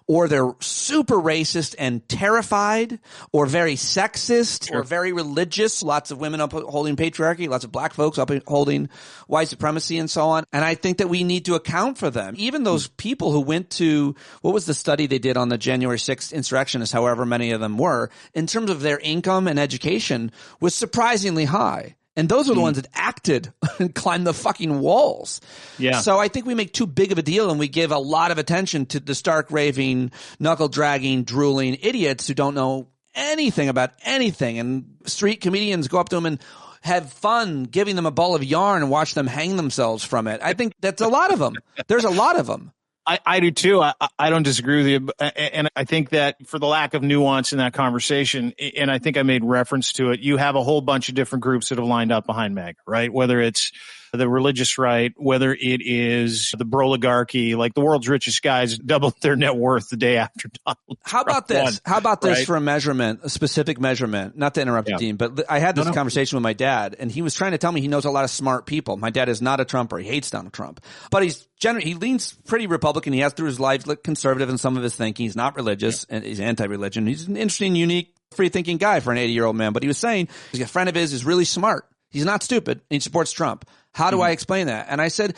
or they're super racist and terrified, or very sexist, or very religious. Lots of women upholding patriarchy, lots of black folks upholding white supremacy, and so on. And I think that we need to account for them. Even those people who went to, what was the study they did on the January 6th insurrectionists, however many of them were, in terms of their income and education, was surprisingly high. And those are the ones that acted and climbed the fucking walls. Yeah. So I think we make too big of a deal, and we give a lot of attention to the stark raving, knuckle dragging, drooling idiots who don't know anything about anything. And street comedians go up to them and have fun giving them a ball of yarn and watch them hang themselves from it. I think that's a lot of them. There's a lot of them. I do too. I don't disagree with you. And I think that for the lack of nuance in that conversation, and I think I made reference to it, you have a whole bunch of different groups that have lined up behind MAGA, right? Whether it's the religious right, whether it is the broligarchy, like the world's richest guys doubled their net worth the day after Donald How about Trump this? won, How about this right? for a measurement, a specific measurement? Not to interrupt you, Dean, but I had this conversation with my dad, and he was trying to tell me he knows a lot of smart people. My dad is not a Trumper. He hates Donald Trump. But he leans pretty Republican. He has through his life looked conservative in some of his thinking. He's not religious, and he's anti-religion. He's an interesting, unique, free-thinking guy for an 80-year-old man. But he was saying he's a friend of his is really smart. He's not stupid, and he supports Trump. How do I explain that? And I said,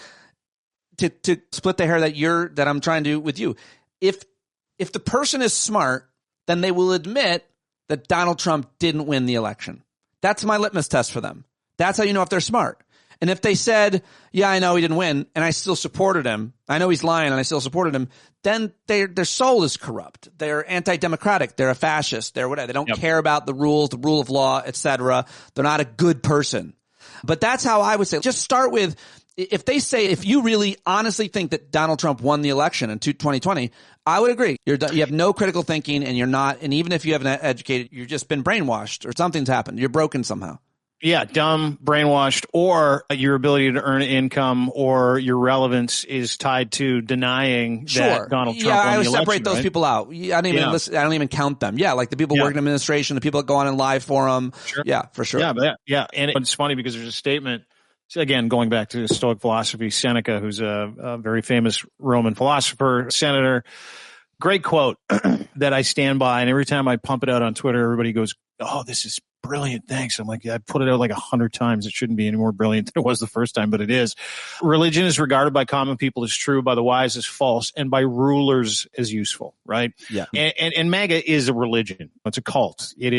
to split the hair that I'm trying to do with you, if the person is smart, then they will admit that Donald Trump didn't win the election. That's my litmus test for them. That's how you know if they're smart. And if they said, yeah, I know he didn't win, and I still supported him, I know he's lying and I still supported him, then their soul is corrupt. They're anti-democratic. They're a fascist. They're whatever. They don't care about the rules, the rule of law, etc. They're not a good person. But that's how I would say, just start with, if you really honestly think that Donald Trump won the election in 2020, I would agree. You have no critical thinking, and you're not, and even if you haven't educated, you've just been brainwashed or something's happened. You're broken somehow. Yeah, dumb, brainwashed, or your ability to earn income or your relevance is tied to denying that Donald Trump won the election. Yeah, I would separate those people out. I don't even count them. Yeah, like the people working in administration, the people that go on and live for them. Sure. Yeah, for sure. Yeah. And it's funny because there's a statement, again, going back to Stoic philosophy, Seneca, who's a very famous Roman philosopher, senator. Great quote that I stand by, and every time I pump it out on Twitter, everybody goes, "Oh, this is brilliant, thanks." I'm like, I put it out like 100 times. It shouldn't be any more brilliant than it was the first time, but it is. Religion is regarded by common people as true, by the wise as false, and by rulers as useful, right? Yeah. And MAGA is a religion. It's a cult. It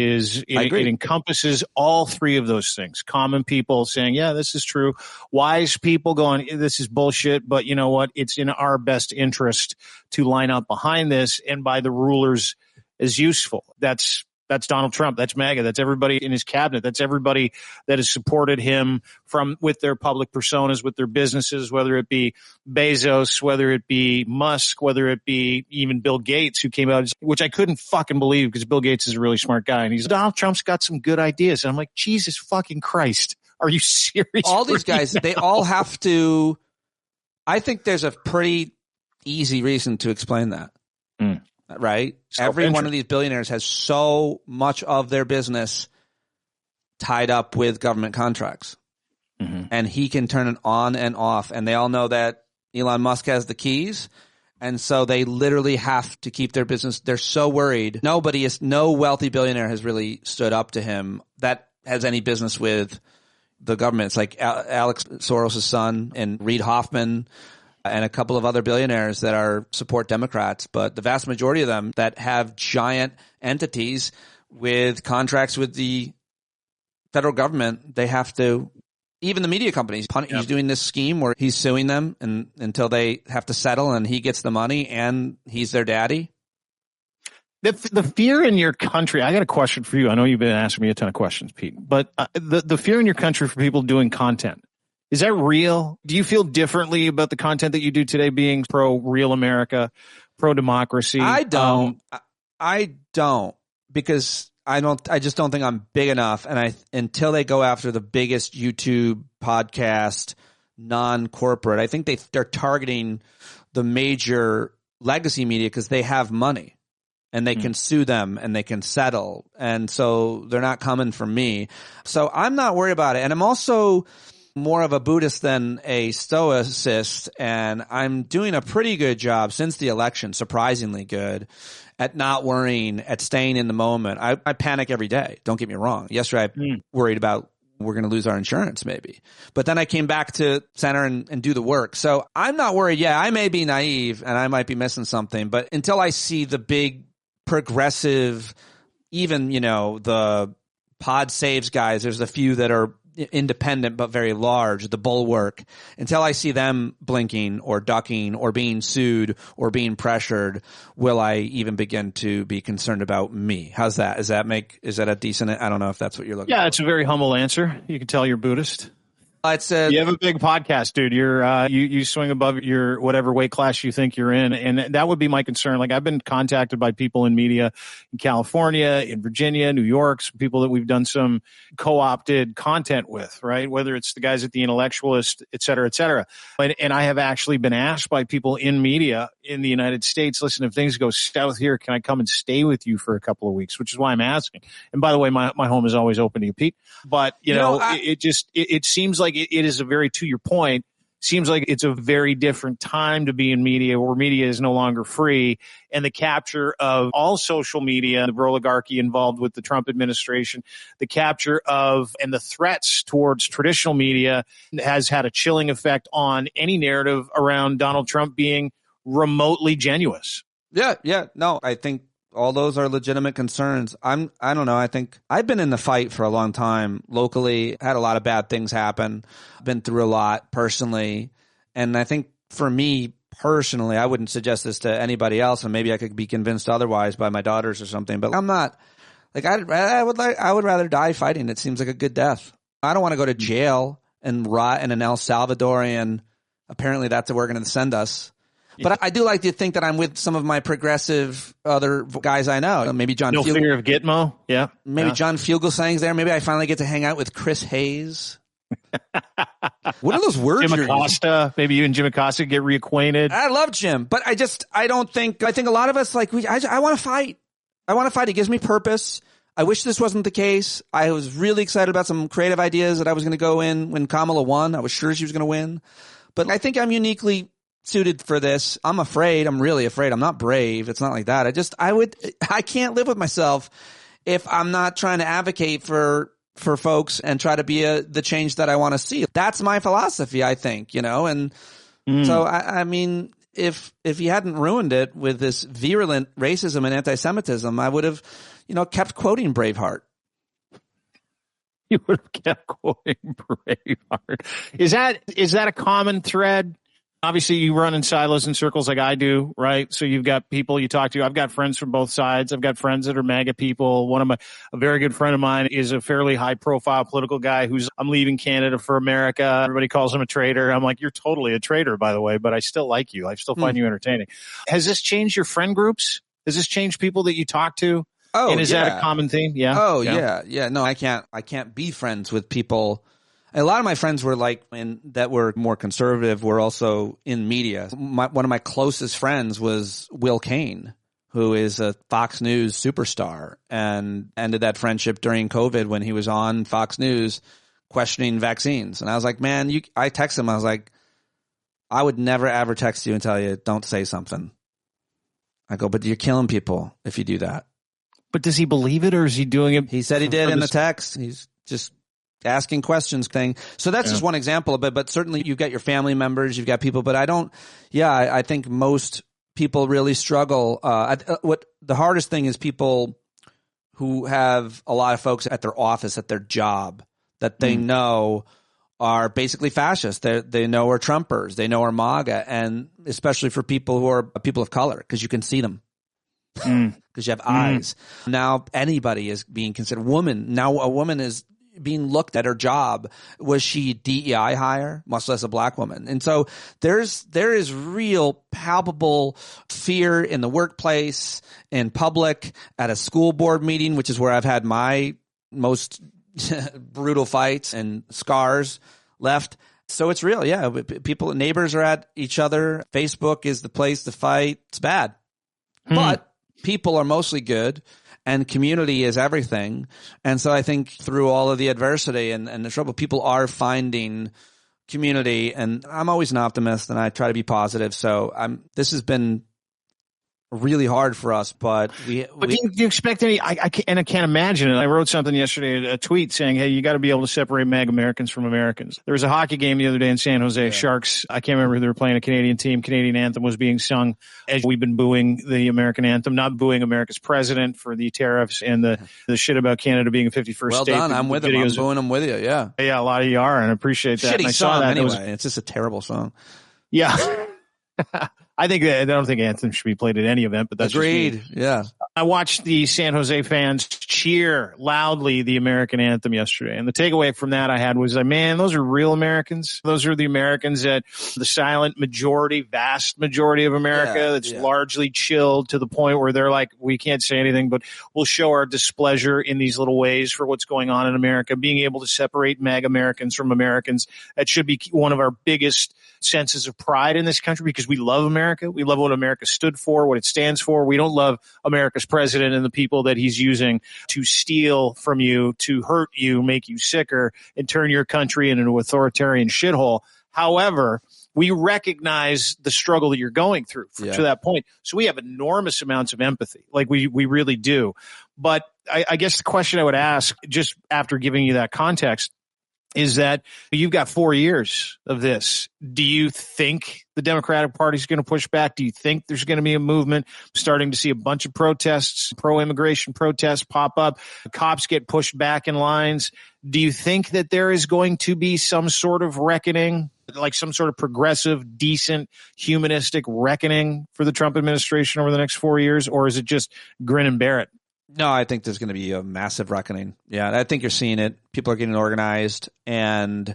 encompasses all three of those things. Common people saying, yeah, this is true. Wise people going, this is bullshit, but you know what? It's in our best interest to line up behind this, and by the rulers as useful. That's Donald Trump. That's MAGA. That's everybody in his cabinet. That's everybody that has supported him with their public personas, with their businesses, whether it be Bezos, whether it be Musk, whether it be even Bill Gates, who came out, which I couldn't fucking believe because Bill Gates is a really smart guy. And he's, Donald Trump's got some good ideas. And I'm like, Jesus fucking Christ. Are you serious? All these guys, they all have to, I think there's a pretty easy reason to explain that. Right? Every one of these billionaires has so much of their business tied up with government contracts. And he can turn it on and off. And they all know that Elon Musk has the keys. And so they literally have to keep their business. They're so worried. No wealthy billionaire has really stood up to him that has any business with the government. It's like Alex Soros' son and Reid Hoffman and a couple of other billionaires that support Democrats. But the vast majority of them that have giant entities with contracts with the federal government, they have to. Even the media companies, he's doing this scheme where he's suing them until they have to settle and he gets the money and he's their daddy. The fear in your country, I got a question for you. I know you've been asking me a ton of questions, Pete, but the fear in your country for people doing content, is that real? Do you feel differently about the content that you do today being pro-real America, pro-democracy? I don't because I just don't think I'm big enough. And until they go after the biggest YouTube podcast, non-corporate, I think they're targeting the major legacy media because they have money and they can sue them and they can settle. And so they're not coming for me. So I'm not worried about it. And I'm also more of a Buddhist than a Stoicist. And I'm doing a pretty good job since the election, surprisingly good, at not worrying, at staying in the moment. I panic every day. Don't get me wrong. Yesterday I worried about we're going to lose our insurance maybe. But then I came back to center and do the work. So I'm not worried. Yeah, I may be naive and I might be missing something. But until I see the big progressive, even, the pod saves guys, there's a few that are independent but very large, the Bulwark, until I see them blinking or ducking or being sued or being pressured, will I even begin to be concerned about me? How's that? Is that a decent, I don't know if that's what you're looking for. Yeah, it's a very humble answer. You can tell you're Buddhist. You have a big podcast, dude. You're you swing above your whatever weight class you think you're in, and that would be my concern. Like, I've been contacted by people in media in California, in Virginia, New York, some people that we've done some co-opted content with, right? Whether it's the guys at The Intellectualist, et cetera, et cetera. And I have actually been asked by people in media in the United States, listen, if things go south here, can I come and stay with you for a couple of weeks? Which is why I'm asking. And by the way, my home is always open to you, Pete. But it seems like it is a very, to your point, seems like it's a very different time to be in media, where media is no longer free, and the capture of all social media, the oligarchy involved with the Trump administration, the capture of and the threats towards traditional media has had a chilling effect on any narrative around Donald Trump being remotely genuine. Yeah. No, I think all those are legitimate concerns. I don't know. I think I've been in the fight for a long time locally, had a lot of bad things happen, been through a lot personally. And I think for me personally, I wouldn't suggest this to anybody else, and maybe I could be convinced otherwise by my daughters or something, but I'm not like, I would rather die fighting. It seems like a good death. I don't want to go to jail and rot in an El Salvadorian. Apparently that's where we're going to send us. But I do like to think that I'm with some of my progressive other guys I know. Maybe John. No fear of Gitmo. Yeah. Maybe John Fugelsang's there. Maybe I finally get to hang out with Chris Hayes. What are those words? Jim Acosta. Maybe you and Jim Acosta get reacquainted. I love Jim, but I think a lot of us, like, I want to fight. I want to fight. It gives me purpose. I wish this wasn't the case. I was really excited about some creative ideas that I was going to go in when Kamala won. I was sure she was going to win. But I think I'm uniquely suited for this. I'm afraid. I'm really afraid. I'm not brave. It's not like that. I can't live with myself if I'm not trying to advocate for folks and try to be the change that I want to see. That's my philosophy, I think, and so I mean, if he hadn't ruined it with this virulent racism and anti-Semitism, I would have, kept quoting Braveheart. You would have kept quoting Braveheart. Is that a common thread? Obviously, you run in silos and circles like I do, right? So you've got people you talk to. I've got friends from both sides. I've got friends that are MAGA people. A very good friend of mine is a fairly high-profile political guy I'm leaving Canada for America. Everybody calls him a traitor. I'm like, you're totally a traitor, by the way, but I still like you. I still find you entertaining. Has this changed your friend groups? Has this changed people that you talk to? Oh, and is that a common theme? Yeah. Oh, yeah. No, I can't be friends with people. A lot of my friends were that were more conservative were also in media. One of my closest friends was Will Cain, who is a Fox News superstar, and ended that friendship during COVID when he was on Fox News questioning vaccines. And I was like, man, I texted him. I was like, I would never ever text you and tell you, don't say something. I go, but you're killing people if you do that. But does he believe it, or is he doing it? He said he did in the text. He's just asking questions thing. So that's just one example of it. But certainly you've got your family members, you've got people, but I think most people really struggle. What the hardest thing is people who have a lot of folks at their office, at their job, that they know are basically fascists. They know are Trumpers. They know are MAGA. And especially for people who are people of color, because you can see them. Because you have eyes. Now anybody is being considered woman. Now a woman is being looked at her job. Was she DEI hire? Much less a black woman. And so there is real palpable fear in the workplace, in public, at a school board meeting, which is where I've had my most brutal fights and scars left. So it's real. Yeah. Neighbors are at each other. Facebook is the place to fight. It's bad. But people are mostly good, and community is everything. And so I think through all of the adversity and the trouble, people are finding community. And I'm always an optimist, and I try to be positive. So this has been really hard for us, but do you expect any? I can't imagine it. I wrote something yesterday, a tweet saying, "Hey, you got to be able to separate MAGA Americans from Americans." There was a hockey game the other day in San Jose. Sharks. I can't remember who they were playing. A Canadian team. Canadian anthem was being sung as we've been booing the American anthem, not booing America's president for the tariffs and the shit about Canada being a 51st well state. Well done. I'm with him. I'm booing them with you. Yeah. Yeah. A lot of you are, and I appreciate that. Shitty I song saw that. anyway. It's just a terrible song. Yeah. I don't think anthem should be played at any event, but that's agreed. Yeah. I watched the San Jose fans cheer loudly the American anthem yesterday. And the takeaway from that I had was, man, those are real Americans. Those are the Americans that the silent majority, vast majority of America that's largely chilled to the point where they're like, we can't say anything, but we'll show our displeasure in these little ways for what's going on in America. Being able to separate MAGA Americans from Americans, that should be one of our biggest senses of pride in this country, because we love America. We love what America stood for, what it stands for. We don't love America's president and the people that he's using to steal from you, to hurt you, make you sicker, and turn your country into an authoritarian shithole. However, we recognize the struggle that you're going through to that point. So we have enormous amounts of empathy. Like we really do. But I guess the question I would ask, just after giving you that context, is that you've got 4 years of this. Do you think the Democratic Party is going to push back? Do you think there's going to be a movement? I'm starting to see a bunch of protests, pro-immigration protests pop up. The cops get pushed back in lines. Do you think that there is going to be some sort of reckoning, like some sort of progressive, decent, humanistic reckoning for the Trump administration over the next 4 years? Or is it just grin and bear it? No, I think there's going to be a massive reckoning. Yeah, I think you're seeing it. People are getting organized, and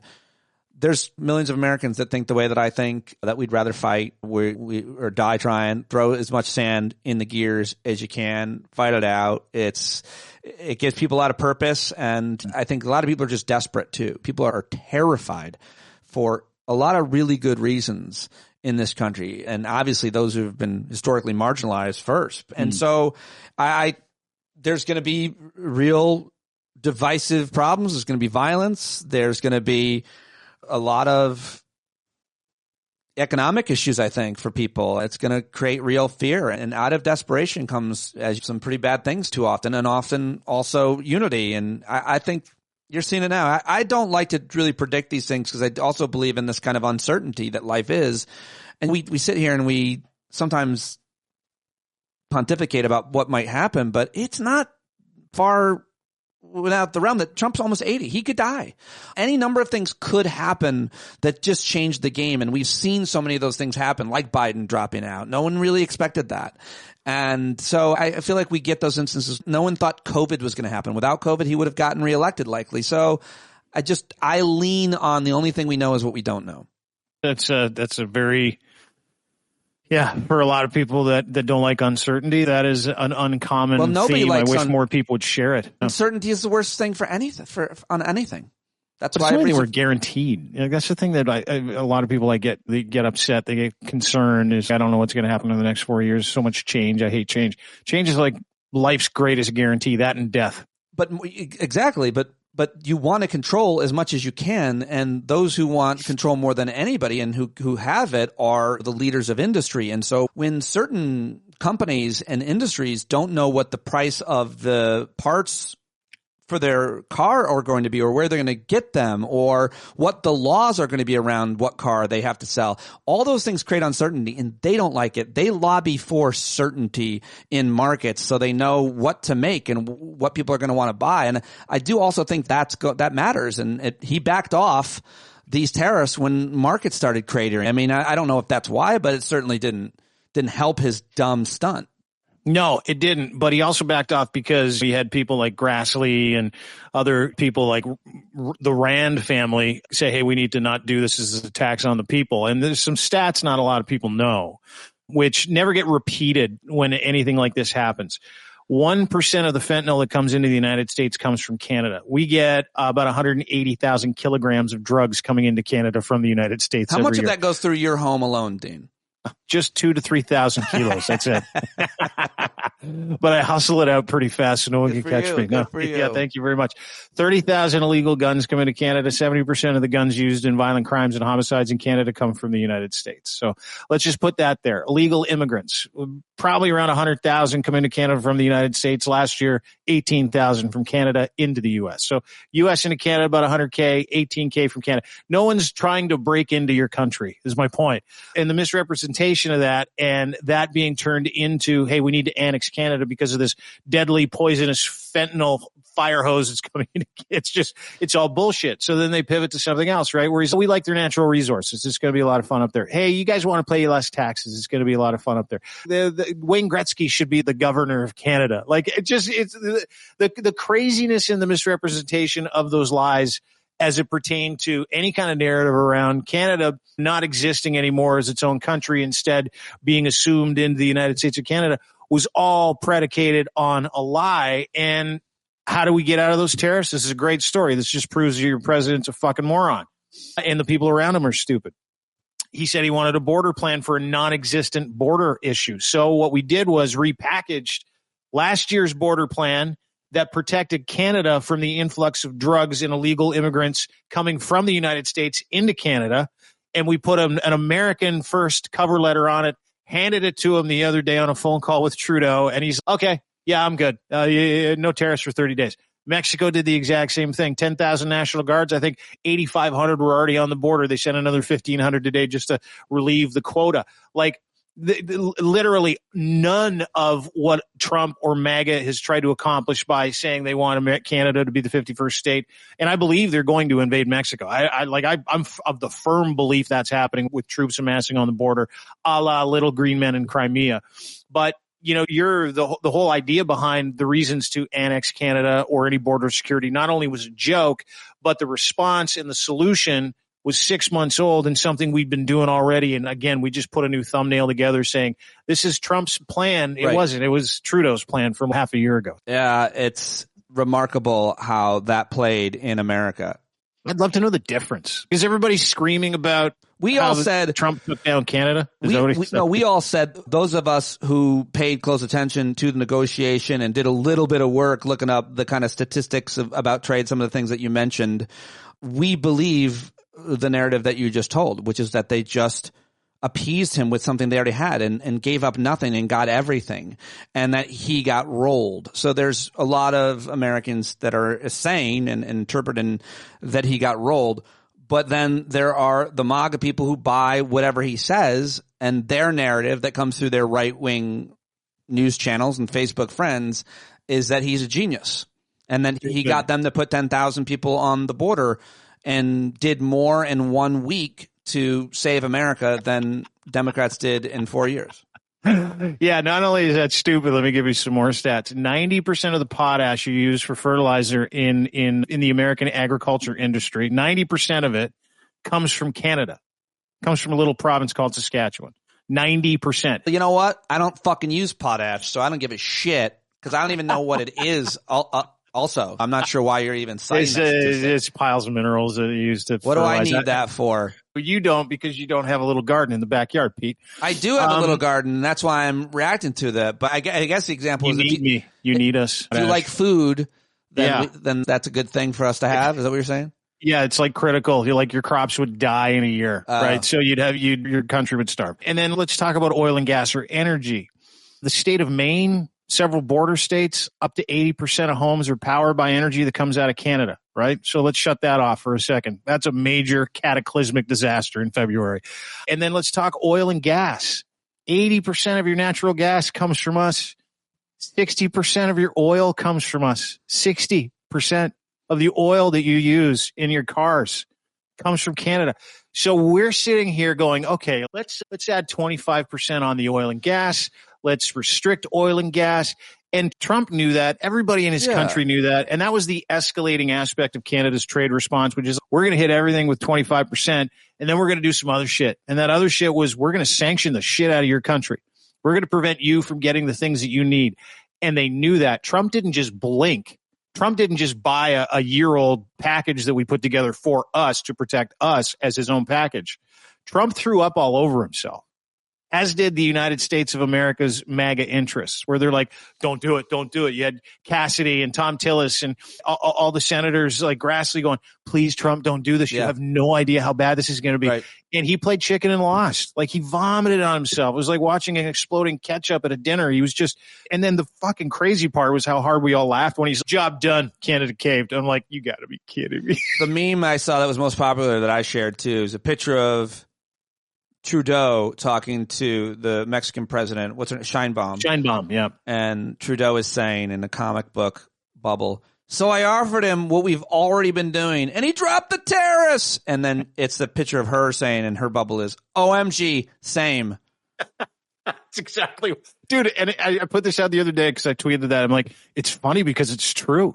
there's millions of Americans that think the way that I think, that we'd rather fight or die trying, throw as much sand in the gears as you can, fight it out. It gives people a lot of purpose, and I think a lot of people are just desperate too. People are terrified for a lot of really good reasons in this country, and obviously those who have been historically marginalized first. And so there's going to be real divisive problems. There's going to be violence. There's going to be a lot of economic issues, I think, for people. It's going to create real fear. And out of desperation comes some pretty bad things too often, and often also unity. And I think you're seeing it now. I don't like to really predict these things, because I also believe in this kind of uncertainty that life is. And we sit here and we sometimes pontificate about what might happen, but it's not far without the realm that Trump's almost 80. He could die. Any number of things could happen that just changed the game. And we've seen so many of those things happen, like Biden dropping out. No one really expected that. And so I feel like we get those instances. No one thought COVID was going to happen. Without COVID, he would have gotten reelected likely. So I lean on the only thing we know is what we don't know. That's a very... Yeah, for a lot of people that don't like uncertainty, that is an uncommon theme. I wish more people would share it. Uncertainty is the worst thing for anything. On anything, that's why we're guaranteed. That's the thing that a lot of people they get upset, they get concerned. Is I don't know what's going to happen in the next 4 years. So much change. I hate change. Change is like life's greatest guarantee. That and death. But exactly. But but you want to control as much as you can. And those who want control more than anybody and who have it are the leaders of industry. And so when certain companies and industries don't know what the price of the parts for their car are going to be, or where they're going to get them, or what the laws are going to be around what car they have to sell. All those things create uncertainty, and they don't like it. They lobby for certainty in markets so they know what to make and what people are going to want to buy. And I do also think that matters. And he backed off these tariffs when markets started cratering. I mean, I don't know if that's why, but it certainly didn't help his dumb stunt. No, it didn't. But he also backed off because he had people like Grassley and other people like the Rand family say, hey, we need to not do this as a tax on the people. And there's some stats not a lot of people know, which never get repeated when anything like this happens. 1% of the fentanyl that comes into the United States comes from Canada. We get about 180,000 kilograms of drugs coming into Canada from the United States. How much of that goes through your home alone, Dean? Just 2,000 to 3,000 kilos. That's it. But I hustle it out pretty fast so no one can catch me. No, yeah, thank you very much. 30,000 illegal guns come into Canada. 70% of the guns used in violent crimes and homicides in Canada come from the United States. So let's just put that there. Illegal immigrants, probably around 100,000 come into Canada from the United States. Last year, 18,000 from Canada into the U.S. So U.S. into Canada, about 100K, 18K from Canada. No one's trying to break into your country, is my point. And the misrepresentation of that, and that being turned into, hey, we need to annex Canada because of this deadly, poisonous fentanyl fire hose that's coming in. It's all bullshit. So then they pivot to something else, right? Where we like their natural resources. It's going to be a lot of fun up there. Hey, you guys want to pay less taxes? It's going to be a lot of fun up there. The Wayne Gretzky should be the governor of Canada. Like it's the craziness and the misrepresentation of those lies as it pertained to any kind of narrative around Canada not existing anymore as its own country, instead being assumed into the United States of Canada, was all predicated on a lie. And how do we get out of those tariffs? This is a great story. This just proves your president's a fucking moron and the people around him are stupid. He said he wanted a border plan for a non-existent border issue. So what we did was repackaged last year's border plan that protected Canada from the influx of drugs and illegal immigrants coming from the United States into Canada. And we put an American first cover letter on it, handed it to him the other day on a phone call with Trudeau. And he's, okay, yeah, I'm good. No tariffs for 30 days. Mexico did the exact same thing. 10,000 National Guards. I think 8,500 were already on the border. They sent another 1,500 today just to relieve the quota. Like, literally none of what Trump or MAGA has tried to accomplish by saying they want Canada to be the 51st state. And I believe they're going to invade Mexico. I'm of the firm belief that's happening with troops amassing on the border, a la Little Green Men in Crimea. But you know, the whole idea behind the reasons to annex Canada or any border security not only was a joke, but the response and the solution was 6 months old and something we'd been doing already. And again, we just put a new thumbnail together saying this is Trump's plan. It wasn't. It was Trudeau's plan from half a year ago. Yeah, it's remarkable how that played in America. I'd love to know the difference. Is everybody screaming about Trump took down Canada? We all said, those of us who paid close attention to the negotiation and did a little bit of work looking up the kind of statistics about trade, some of the things that you mentioned, we believe the narrative that you just told, which is that they just appeased him with something they already had and gave up nothing and got everything, and that he got rolled. So there's a lot of Americans that are saying and interpreting that he got rolled. But then there are the MAGA people who buy whatever he says, and their narrative that comes through their right-wing news channels and Facebook friends is that he's a genius. And then he got them to put 10,000 people on the border and did more in 1 week to save America than Democrats did in 4 years. Yeah, not only is that stupid, let me give you some more stats. 90% of the potash you use for fertilizer in the American agriculture industry, 90% of it comes from Canada. Comes from a little province called Saskatchewan. 90%. You know what? I don't fucking use potash, so I don't give a shit because I don't even know what it is. Also, I'm not sure why you're even citing that. It's piles of minerals that you use to What fertilize. do I need that for? But you don't, because you don't have a little garden in the backyard, Pete. I do have a little garden, and that's why I'm reacting to that. But I guess the example is... You need me. You need us. If you like food, then that's a good thing for us to have. Is that what you're saying? Yeah, it's like critical. Your crops would die in a year, right? So your country would starve. And then let's talk about oil and gas or energy. The state of Maine, several border states, up to 80% of homes are powered by energy that comes out of Canada, right? So let's shut that off for a second. That's a major cataclysmic disaster in February. And then let's talk oil and gas. 80% of your natural gas comes from us. 60% of your oil comes from us. 60% of the oil that you use in your cars comes from Canada. So we're sitting here going, okay, let's add 25% on the oil and gas. Let's restrict oil and gas. And Trump knew that. Everybody in his country knew that. And that was the escalating aspect of Canada's trade response, which is we're going to hit everything with 25%, and then we're going to do some other shit. And that other shit was we're going to sanction the shit out of your country. We're going to prevent you from getting the things that you need. And they knew that. Trump didn't just blink. Trump didn't just buy a year-old package that we put together for us to protect us as his own package. Trump threw up all over himself, as did the United States of America's MAGA interests, where they're like, don't do it, don't do it. You had Cassidy and Tom Tillis and all the senators like Grassley going, please, Trump, don't do this. You have no idea how bad this is going to be. Right. And he played chicken and lost. Like, he vomited on himself. It was like watching an exploding ketchup at a dinner. He was just, and then the fucking crazy part was how hard we all laughed when he's job done, Canada caved. I'm like, you got to be kidding me. The meme I saw that was most popular that I shared too is a picture of Trudeau talking to the Mexican president. What's her name? Sheinbaum, yeah. And Trudeau is saying in the comic book bubble, so I offered him what we've already been doing, and he dropped the tariffs. And then it's the picture of her saying, and her bubble is, OMG, same. That's exactly. Dude, and I put this out the other day because I tweeted that. I'm like, it's funny because it's true.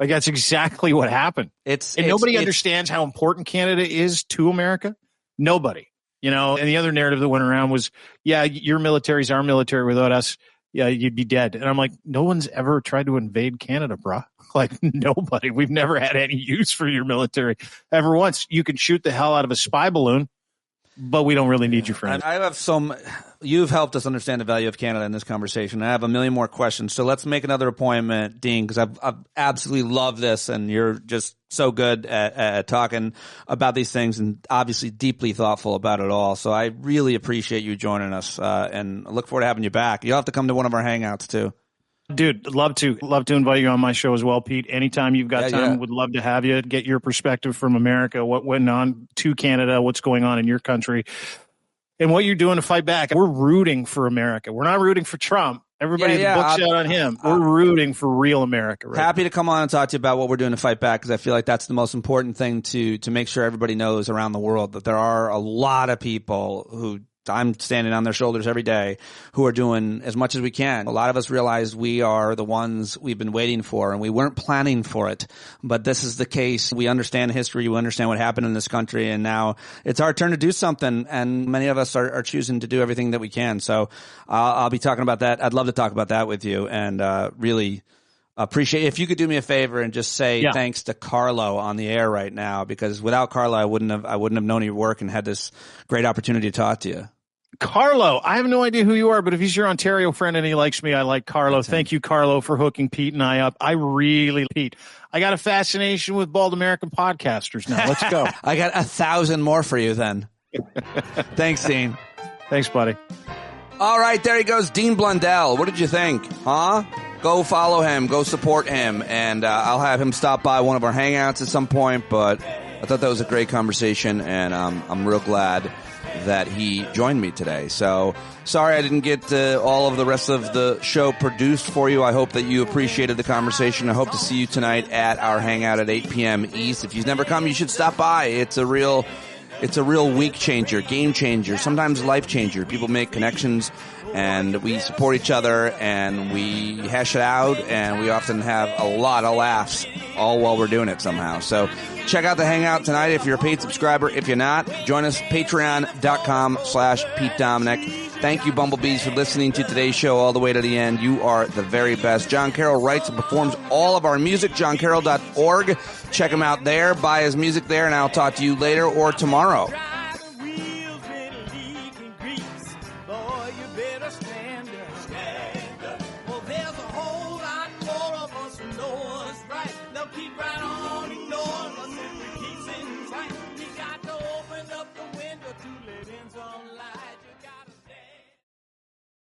Like, that's exactly what happened. Nobody understands how important Canada is to America. Nobody. And the other narrative that went around was, yeah, your military's our military. Without us, yeah, you'd be dead. And I'm like, no one's ever tried to invade Canada, bruh. Like, nobody. We've never had any use for your military ever once. You can shoot the hell out of a spy balloon, but we don't really need you for anything. You've helped us understand the value of Canada in this conversation. I have a million more questions. So let's make another appointment, Dean, because I've absolutely loved this, and you're just so good at talking about these things and obviously deeply thoughtful about it all. So I really appreciate you joining us, and I look forward to having you back. You'll have to come to one of our hangouts too. Dude, love to invite you on my show as well, Pete. Anytime you've got time, would love to have you, get your perspective from America, what went on to Canada, what's going on in your country, and what you're doing to fight back. We're rooting for America. We're not rooting for Trump. Everybody books out on him. We're rooting for real America. Right? Happy to come on and talk to you about what we're doing to fight back, because I feel like that's the most important thing to make sure everybody knows around the world, that there are a lot of people who I'm standing on their shoulders every day who are doing as much as we can. A lot of us realize we are the ones we've been waiting for, and we weren't planning for it. But this is the case. We understand history. We understand what happened in this country, and now it's our turn to do something. And many of us are choosing to do everything that we can. So I'll be talking about that. I'd love to talk about that with you, and really appreciate if you could do me a favor and just say thanks to Carlo on the air right now, because without Carlo, I wouldn't have known your work and had this great opportunity to talk to you. Carlo, I have no idea who you are, but if he's your Ontario friend and he likes me, I like Carlo. Thank you, Carlo, for hooking Pete and I up. I got a fascination with bald American podcasters now. Let's go. I got 1,000 more for you then. Thanks, Dean. Thanks, buddy. All right, there he goes, Dean Blundell. What did you think? Huh? Go follow him. Go support him. And I'll have him stop by one of our hangouts at some point. But I thought that was a great conversation, and I'm real glad that he joined me today. So sorry I didn't get all of the rest of the show produced for you. I hope that you appreciated the conversation. I hope to see you tonight at our hangout at 8 p.m. East. If you've never come, you should stop by. It's a real week changer, game changer, sometimes life changer. People make connections, and we support each other, and we hash it out, and we often have a lot of laughs all while we're doing it somehow. So check out the hangout tonight if you're a paid subscriber. If you're not, join us, patreon.com/Pete Dominic. Thank you, Bumblebees, for listening to today's show all the way to the end. You are the very best. John Carroll writes and performs all of our music, johncarroll.org. Check him out there, buy his music there, and I'll talk to you later or tomorrow. Well, there's a whole lot more of us who know us right. keep right on.